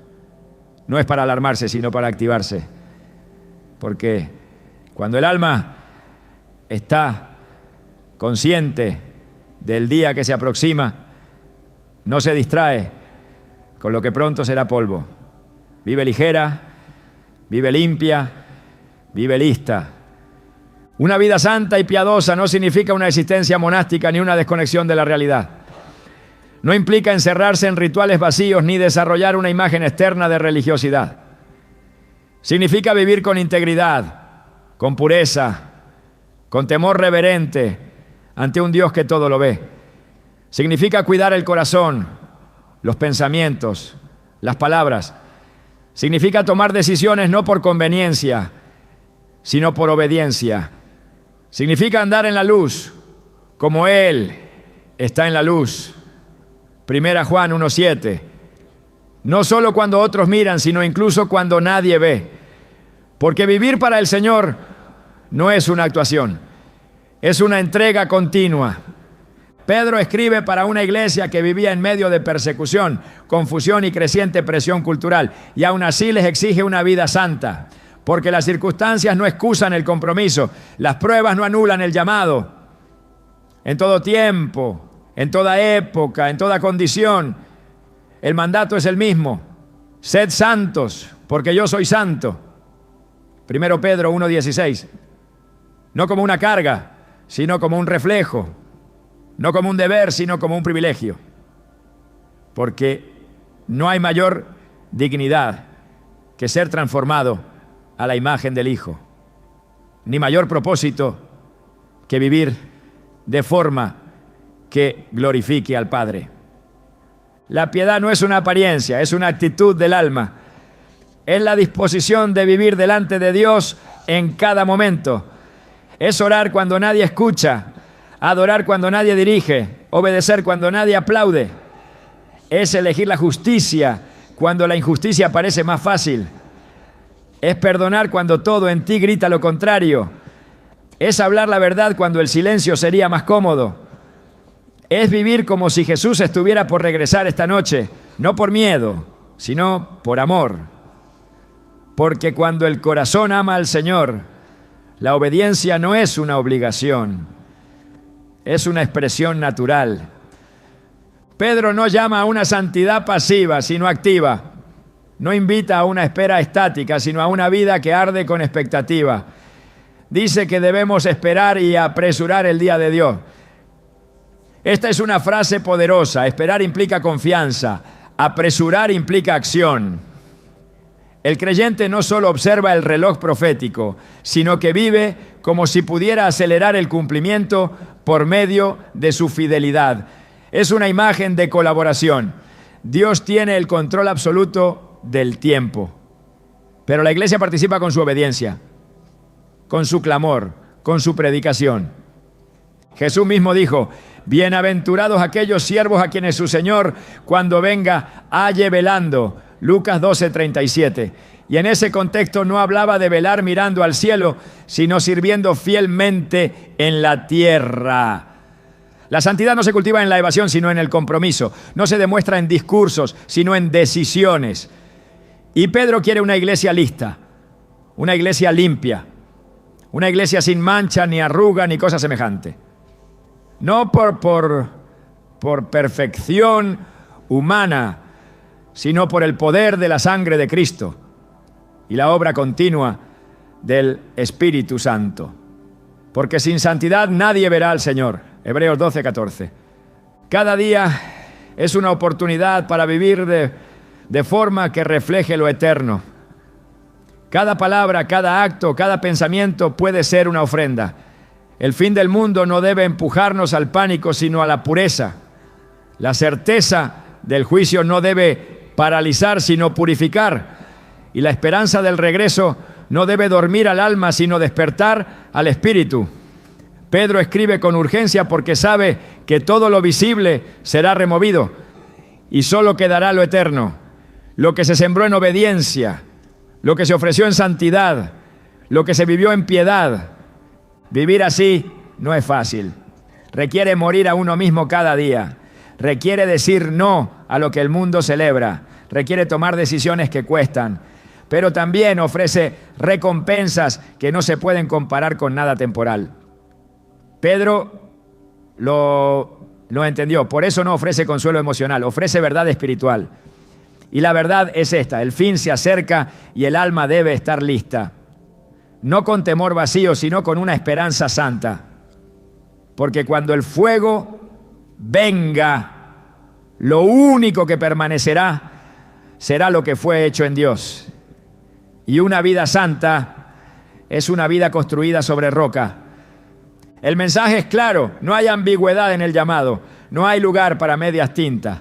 No es para alarmarse, sino para activarse. Porque cuando el alma está consciente del día que se aproxima, no se distrae con lo que pronto será polvo. Vive ligera, vive limpia, vive lista. Una vida santa y piadosa no significa una existencia monástica ni una desconexión de la realidad. No implica encerrarse en rituales vacíos ni desarrollar una imagen externa de religiosidad. Significa vivir con integridad, con pureza, con temor reverente ante un Dios que todo lo ve. Significa cuidar el corazón, los pensamientos, las palabras. Significa tomar decisiones no por conveniencia, sino por obediencia. Significa andar en la luz, como Él está en la luz. 1 Juan 1:7. No solo cuando otros miran, sino incluso cuando nadie ve. Porque vivir para el Señor no es una actuación, es una entrega continua. Pedro escribe para una iglesia que vivía en medio de persecución, confusión y creciente presión cultural, y aún así les exige una vida santa, porque las circunstancias no excusan el compromiso, las pruebas no anulan el llamado. En todo tiempo, en toda época, en toda condición, el mandato es el mismo: sed santos, porque yo soy santo. 1 Pedro 1:16. No como una carga, sino como un reflejo. No como un deber, sino como un privilegio. Porque no hay mayor dignidad que ser transformado a la imagen del Hijo, ni mayor propósito que vivir de forma que glorifique al Padre. La piedad no es una apariencia, es una actitud del alma. Es la disposición de vivir delante de Dios en cada momento. Es orar cuando nadie escucha, adorar cuando nadie dirige, obedecer cuando nadie aplaude. Es elegir la justicia cuando la injusticia parece más fácil. Es perdonar cuando todo en ti grita lo contrario. Es hablar la verdad cuando el silencio sería más cómodo. Es vivir como si Jesús estuviera por regresar esta noche, no por miedo, sino por amor. Porque cuando el corazón ama al Señor, la obediencia no es una obligación, es una expresión natural. Pedro no llama a una santidad pasiva, sino activa. No invita a una espera estática, sino a una vida que arde con expectativa. Dice que debemos esperar y apresurar el día de Dios. Esta es una frase poderosa. Esperar implica confianza, apresurar implica acción. El creyente no solo observa el reloj profético, sino que vive como si pudiera acelerar el cumplimiento por medio de su fidelidad. Es una imagen de colaboración. Dios tiene el control absoluto del tiempo, pero la iglesia participa con su obediencia, con su clamor, con su predicación. Jesús mismo dijo: bienaventurados aquellos siervos a quienes su Señor, cuando venga, halle velando. Lucas 12:37. Y en ese contexto no hablaba de velar mirando al cielo, sino sirviendo fielmente en la tierra. La santidad no se cultiva en la evasión, sino en el compromiso. No se demuestra en discursos, sino en decisiones. Y Pedro quiere una iglesia lista, una iglesia limpia, una iglesia sin mancha, ni arruga, ni cosa semejante. No por perfección humana, sino por el poder de la sangre de Cristo y la obra continua del Espíritu Santo. Porque sin santidad nadie verá al Señor. Hebreos 12:14. Cada día es una oportunidad para vivir de forma que refleje lo eterno. Cada palabra, cada acto, cada pensamiento puede ser una ofrenda. El fin del mundo no debe empujarnos al pánico, sino a la pureza. La certeza del juicio no debe paralizar, sino purificar. Y la esperanza del regreso no debe dormir al alma, sino despertar al espíritu. Pedro escribe con urgencia porque sabe que todo lo visible será removido y solo quedará lo eterno, lo que se sembró en obediencia, lo que se ofreció en santidad, lo que se vivió en piedad. Vivir así no es fácil. Requiere morir a uno mismo cada día. Requiere decir no a lo que el mundo celebra. Requiere tomar decisiones que cuestan. Pero también ofrece recompensas que no se pueden comparar con nada temporal. Pedro lo entendió. Por eso no ofrece consuelo emocional, ofrece verdad espiritual. Y la verdad es esta: el fin se acerca y el alma debe estar lista. No con temor vacío, sino con una esperanza santa. Porque cuando el fuego venga, lo único que permanecerá será lo que fue hecho en Dios. Y una vida santa es una vida construida sobre roca. El mensaje es claro, no hay ambigüedad en el llamado, no hay lugar para medias tintas.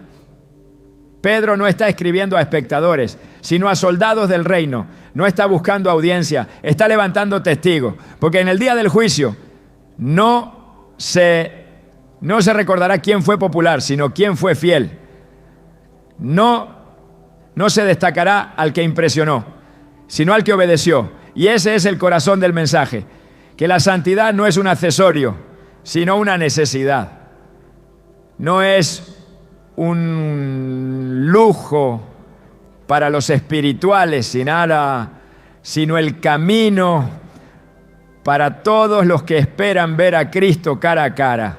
Pedro no está escribiendo a espectadores, sino a soldados del reino. No está buscando audiencia, está levantando testigos. Porque en el día del juicio no se recordará quién fue popular, sino quién fue fiel. No se destacará al que impresionó, sino al que obedeció. Y ese es el corazón del mensaje, que la santidad no es un accesorio, sino una necesidad. No es un lujo para los espirituales, sino el camino para todos los que esperan ver a Cristo cara a cara.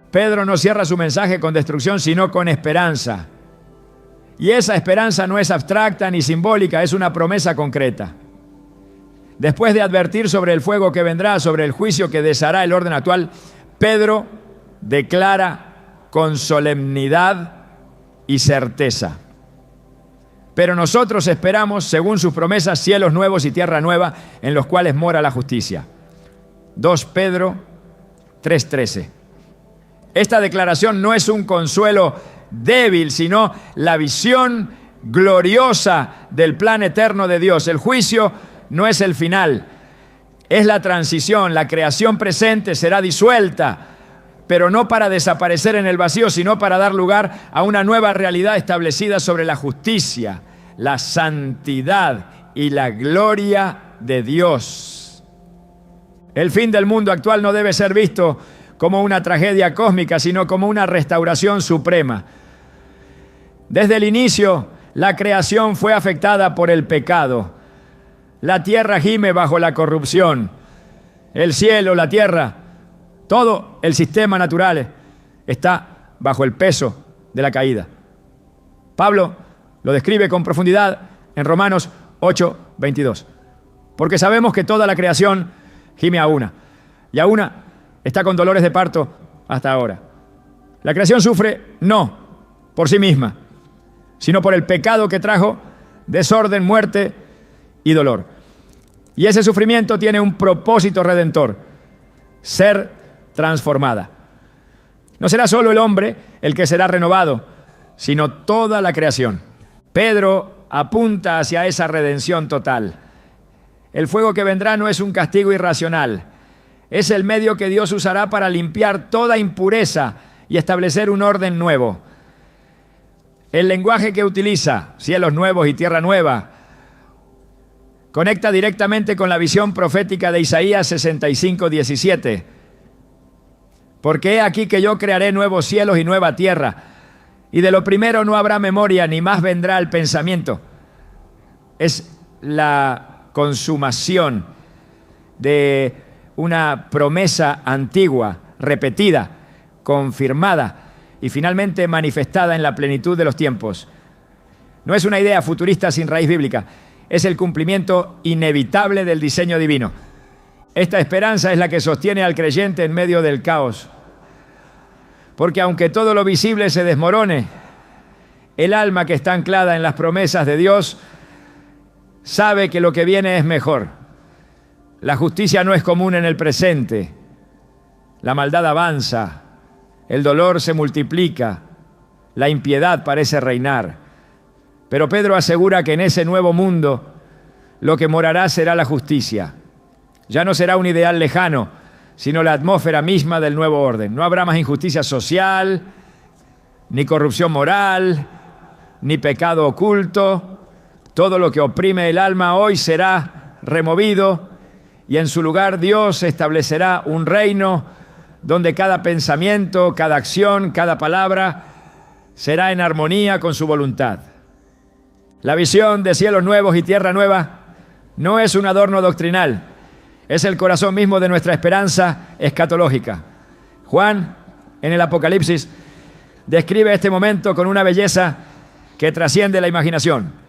Pedro no cierra su mensaje con destrucción, sino con esperanza. Y esa esperanza no es abstracta ni simbólica, es una promesa concreta. Después de advertir sobre el fuego que vendrá, sobre el juicio que deshará el orden actual, Pedro declara con solemnidad y certeza: pero nosotros esperamos, según sus promesas, cielos nuevos y tierra nueva, en los cuales mora la justicia. 2 Pedro 3:13. Esta declaración no es un consuelo débil, sino la visión gloriosa del plan eterno de Dios. El juicio no es el final, es la transición. La creación presente será disuelta, pero no para desaparecer en el vacío, sino para dar lugar a una nueva realidad establecida sobre la justicia, la santidad y la gloria de Dios. El fin del mundo actual no debe ser visto como una tragedia cósmica, sino como una restauración suprema. Desde el inicio, la creación fue afectada por el pecado. La tierra gime bajo la corrupción. El cielo, la tierra, todo el sistema natural está bajo el peso de la caída. Pablo lo describe con profundidad en Romanos 8:22. Porque sabemos que toda la creación gime a una, y a una está con dolores de parto hasta ahora. La creación sufre no por sí misma, sino por el pecado que trajo desorden, muerte y dolor. Y ese sufrimiento tiene un propósito redentor: ser transformada. No será solo el hombre el que será renovado, sino toda la creación. Pedro apunta hacia esa redención total. El fuego que vendrá no es un castigo irracional, es el medio que Dios usará para limpiar toda impureza y establecer un orden nuevo. El lenguaje que utiliza, cielos nuevos y tierra nueva, conecta directamente con la visión profética de Isaías 65:17. Porque he aquí que yo crearé nuevos cielos y nueva tierra, y de lo primero no habrá memoria, ni más vendrá el pensamiento. Es la consumación de una promesa antigua, repetida, confirmada y finalmente manifestada en la plenitud de los tiempos. No es una idea futurista sin raíz bíblica, es el cumplimiento inevitable del diseño divino. Esta esperanza es la que sostiene al creyente en medio del caos. Porque aunque todo lo visible se desmorone, el alma que está anclada en las promesas de Dios sabe que lo que viene es mejor. La justicia no es común en el presente. La maldad avanza, el dolor se multiplica, la impiedad parece reinar. Pero Pedro asegura que en ese nuevo mundo lo que morará será la justicia. Ya no será un ideal lejano, sino la atmósfera misma del nuevo orden. No habrá más injusticia social, ni corrupción moral, ni pecado oculto. Todo lo que oprime el alma hoy será removido y en su lugar Dios establecerá un reino donde cada pensamiento, cada acción, cada palabra será en armonía con su voluntad. La visión de cielos nuevos y tierra nueva no es un adorno doctrinal, es el corazón mismo de nuestra esperanza escatológica. Juan, en el Apocalipsis, describe este momento con una belleza que trasciende la imaginación.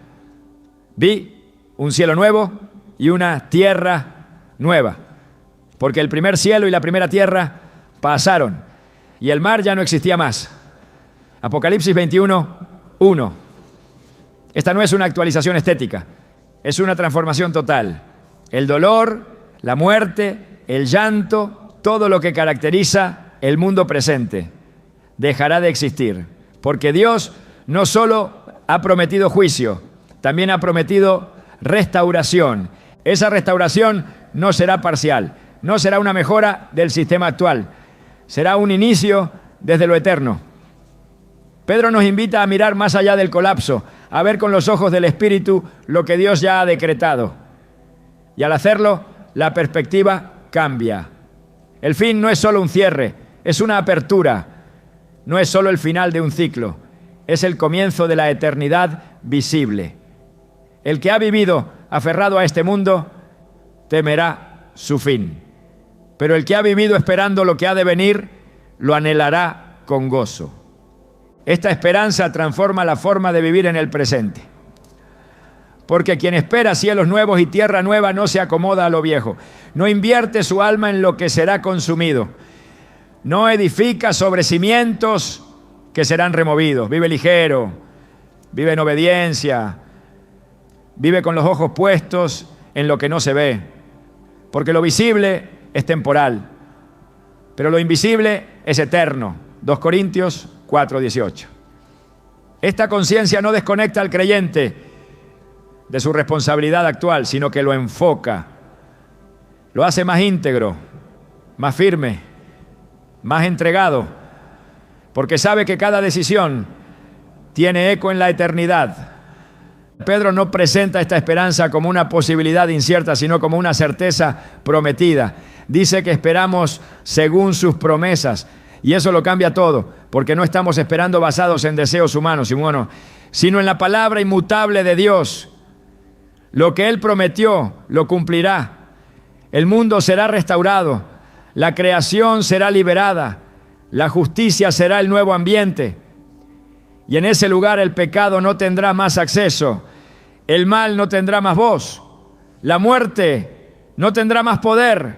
Vi un cielo nuevo y una tierra nueva, porque el primer cielo y la primera tierra pasaron y el mar ya no existía más. Apocalipsis 21, 1. Esta no es una actualización estética, es una transformación total. El dolor, la muerte, el llanto, todo lo que caracteriza el mundo presente dejará de existir, porque Dios no solo ha prometido juicio, también ha prometido restauración. Esa restauración no será parcial, no será una mejora del sistema actual, será un inicio desde lo eterno. Pedro nos invita a mirar más allá del colapso, a ver con los ojos del Espíritu lo que Dios ya ha decretado. Y al hacerlo, la perspectiva cambia. El fin no es solo un cierre, es una apertura. No es solo el final de un ciclo, es el comienzo de la eternidad visible. El que ha vivido aferrado a este mundo temerá su fin, pero el que ha vivido esperando lo que ha de venir lo anhelará con gozo. Esta esperanza transforma la forma de vivir en el presente, porque quien espera cielos nuevos y tierra nueva no se acomoda a lo viejo, no invierte su alma en lo que será consumido, no edifica sobre cimientos que serán removidos, vive ligero, vive en obediencia, vive con los ojos puestos en lo que no se ve, porque lo visible es temporal, pero lo invisible es eterno. 2 Corintios 4:18. Esta conciencia no desconecta al creyente de su responsabilidad actual, sino que lo enfoca, lo hace más íntegro, más firme, más entregado, porque sabe que cada decisión tiene eco en la eternidad. Pedro no presenta esta esperanza como una posibilidad incierta, sino como una certeza prometida. Dice que esperamos según sus promesas, y eso lo cambia todo, porque no estamos esperando basados en deseos humanos, sino en la palabra inmutable de Dios. Lo que Él prometió, lo cumplirá. El mundo será restaurado, la creación será liberada, la justicia será el nuevo ambiente, y en ese lugar el pecado no tendrá más acceso, el mal no tendrá más voz, la muerte no tendrá más poder.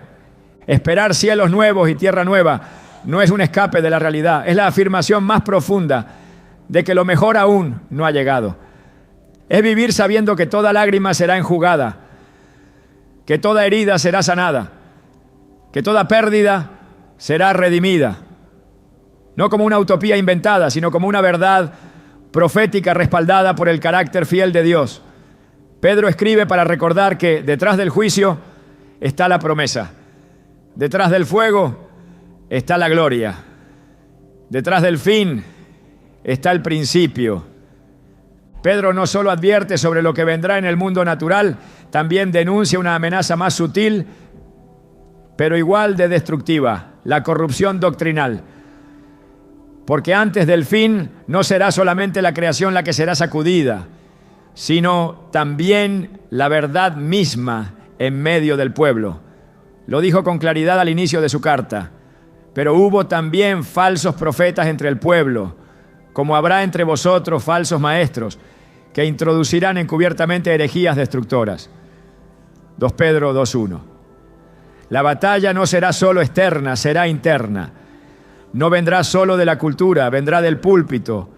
Esperar cielos nuevos y tierra nueva no es un escape de la realidad, es la afirmación más profunda de que lo mejor aún no ha llegado. Es vivir sabiendo que toda lágrima será enjugada, que toda herida será sanada, que toda pérdida será redimida. No como una utopía inventada, sino como una verdad profética respaldada por el carácter fiel de Dios. Pedro escribe para recordar que detrás del juicio está la promesa, detrás del fuego está la gloria, detrás del fin está el principio. Pedro no solo advierte sobre lo que vendrá en el mundo natural, también denuncia una amenaza más sutil, pero igual de destructiva, la corrupción doctrinal. Porque antes del fin no será solamente la creación la que será sacudida, sino también la verdad misma en medio del pueblo. Lo dijo con claridad al inicio de su carta. Pero hubo también falsos profetas entre el pueblo, como habrá entre vosotros falsos maestros, que introducirán encubiertamente herejías destructoras. 2 Pedro 2:1. La batalla no será solo externa, será interna. No vendrá solo de la cultura, vendrá del púlpito,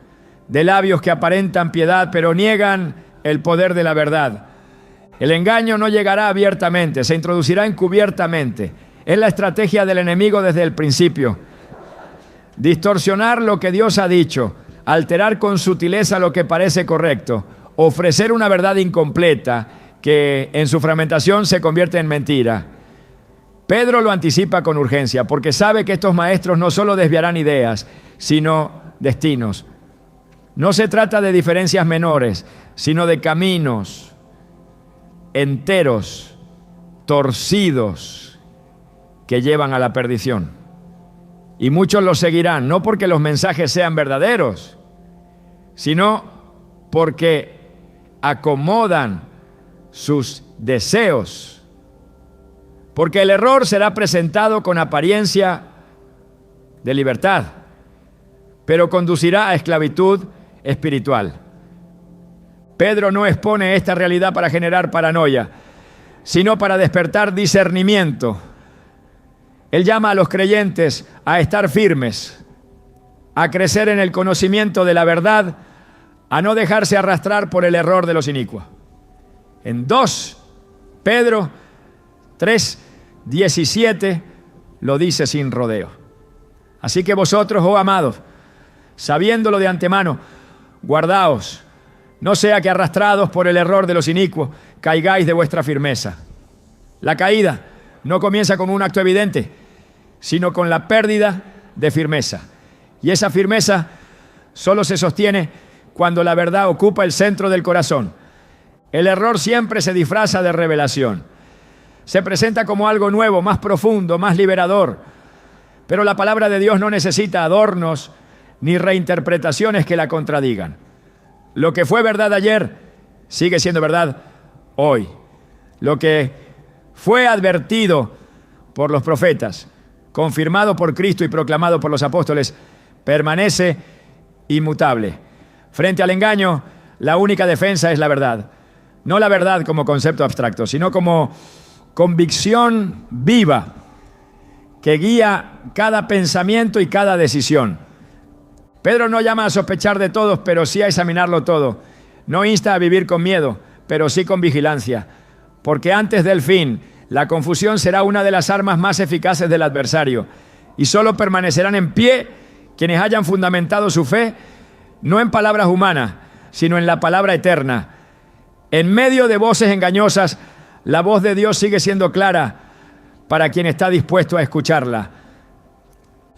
de labios que aparentan piedad, pero niegan el poder de la verdad. El engaño no llegará abiertamente, se introducirá encubiertamente. Es la estrategia del enemigo desde el principio. Distorsionar lo que Dios ha dicho, alterar con sutileza lo que parece correcto, ofrecer una verdad incompleta que en su fragmentación se convierte en mentira. Pedro lo anticipa con urgencia porque sabe que estos maestros no solo desviarán ideas, sino destinos. No se trata de diferencias menores, sino de caminos enteros, torcidos, que llevan a la perdición. Y muchos los seguirán, no porque los mensajes sean verdaderos, sino porque acomodan sus deseos. Porque el error será presentado con apariencia de libertad, pero conducirá a esclavitud espiritual. Pedro no expone esta realidad para generar paranoia, sino para despertar discernimiento. Él llama a los creyentes a estar firmes, a crecer en el conocimiento de la verdad, a no dejarse arrastrar por el error de los inicuos. En 2 Pedro 3:17 lo dice sin rodeo. Así que vosotros, oh amados, sabiéndolo de antemano, guardaos, no sea que arrastrados por el error de los inicuos caigáis de vuestra firmeza. La caída no comienza con un acto evidente, sino con la pérdida de firmeza. Y esa firmeza solo se sostiene cuando la verdad ocupa el centro del corazón. El error siempre se disfraza de revelación. Se presenta como algo nuevo, más profundo, más liberador. Pero la palabra de Dios no necesita adornos ni reinterpretaciones que la contradigan. Lo que fue verdad ayer sigue siendo verdad hoy. Lo que fue advertido por los profetas, confirmado por Cristo y proclamado por los apóstoles, permanece inmutable. Frente al engaño, la única defensa es la verdad. No la verdad como concepto abstracto, sino como convicción viva que guía cada pensamiento y cada decisión. Pedro no llama a sospechar de todos, pero sí a examinarlo todo. No insta a vivir con miedo, pero sí con vigilancia. Porque antes del fin, la confusión será una de las armas más eficaces del adversario. Y solo permanecerán en pie quienes hayan fundamentado su fe, no en palabras humanas, sino en la palabra eterna. En medio de voces engañosas, la voz de Dios sigue siendo clara para quien está dispuesto a escucharla.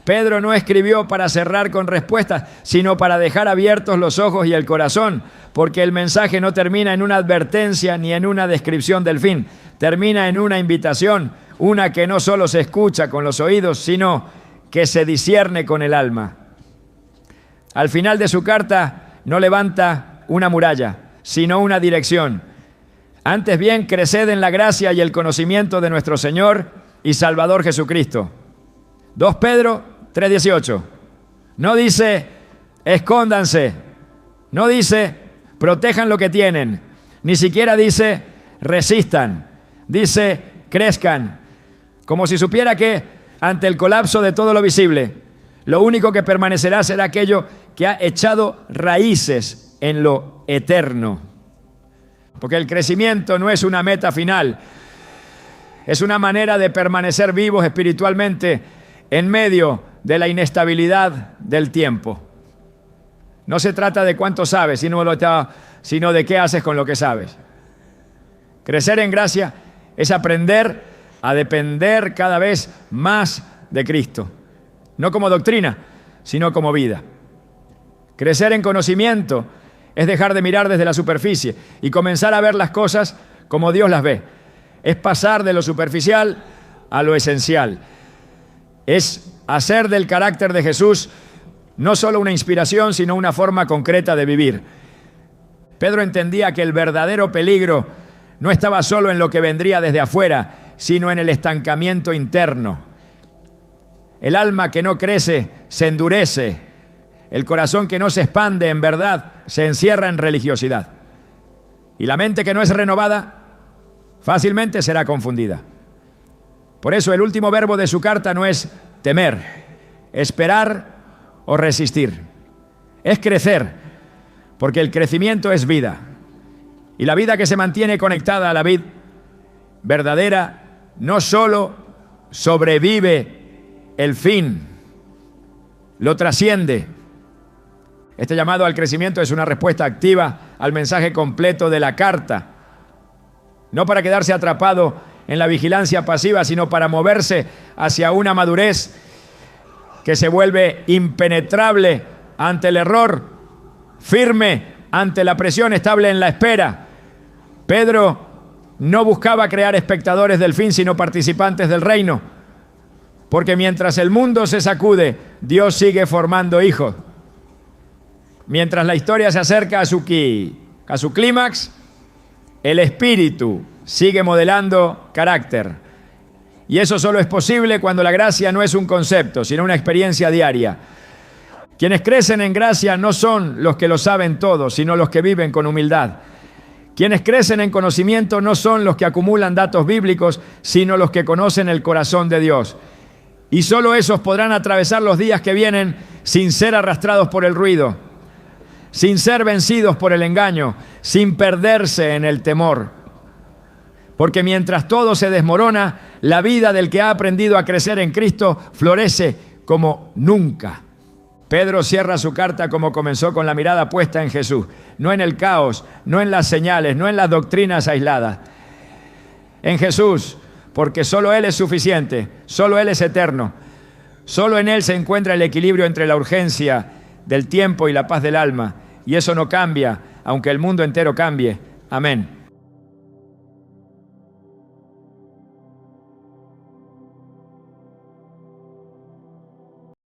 Pedro no escribió para cerrar con respuestas, sino para dejar abiertos los ojos y el corazón, porque el mensaje no termina en una advertencia ni en una descripción del fin, termina en una invitación, una que no solo se escucha con los oídos, sino que se discierne con el alma. Al final de su carta no levanta una muralla, sino una dirección. Antes bien, creced en la gracia y el conocimiento de nuestro Señor y Salvador Jesucristo. 2 Pedro 3:18. No dice escóndanse, no dice protejan lo que tienen, ni siquiera dice resistan, dice crezcan, como si supiera que ante el colapso de todo lo visible, lo único que permanecerá será aquello que ha echado raíces en lo eterno. Porque el crecimiento no es una meta final, es una manera de permanecer vivos espiritualmente en medio de la inestabilidad del tiempo. No se trata de cuánto sabes, sino de qué haces con lo que sabes. Crecer en gracia es aprender a depender cada vez más de Cristo, no como doctrina, sino como vida. Crecer en conocimiento es dejar de mirar desde la superficie y comenzar a ver las cosas como Dios las ve. Es pasar de lo superficial a lo esencial. Es hacer del carácter de Jesús no solo una inspiración, sino una forma concreta de vivir. Pedro entendía que el verdadero peligro no estaba solo en lo que vendría desde afuera, sino en el estancamiento interno. El alma que no crece se endurece. El corazón que no se expande en verdad se encierra en religiosidad. Y la mente que no es renovada fácilmente será confundida. Por eso el último verbo de su carta no es temer, esperar o resistir. Es crecer, porque el crecimiento es vida. Y la vida que se mantiene conectada a la vid verdadera no solo sobrevive el fin, lo trasciende. Este llamado al crecimiento es una respuesta activa al mensaje completo de la carta. No para quedarse atrapado en la vigilancia pasiva, sino para moverse hacia una madurez que se vuelve impenetrable ante el error, firme ante la presión, estable en la espera. Pedro no buscaba crear espectadores del fin, sino participantes del reino. Porque mientras el mundo se sacude, Dios sigue formando hijos. Mientras la historia se acerca a su clímax, el Espíritu sigue modelando carácter. Y eso solo es posible cuando la gracia no es un concepto, sino una experiencia diaria. Quienes crecen en gracia no son los que lo saben todo, sino los que viven con humildad. Quienes crecen en conocimiento no son los que acumulan datos bíblicos, sino los que conocen el corazón de Dios. Y solo esos podrán atravesar los días que vienen sin ser arrastrados por el ruido, sin ser vencidos por el engaño, sin perderse en el temor. Porque mientras todo se desmorona, la vida del que ha aprendido a crecer en Cristo florece como nunca. Pedro cierra su carta como comenzó, con la mirada puesta en Jesús, no en el caos, no en las señales, no en las doctrinas aisladas. En Jesús, porque solo Él es suficiente, solo Él es eterno, solo en Él se encuentra el equilibrio entre la urgencia del tiempo y la paz del alma, y eso no cambia, aunque el mundo entero cambie. Amén.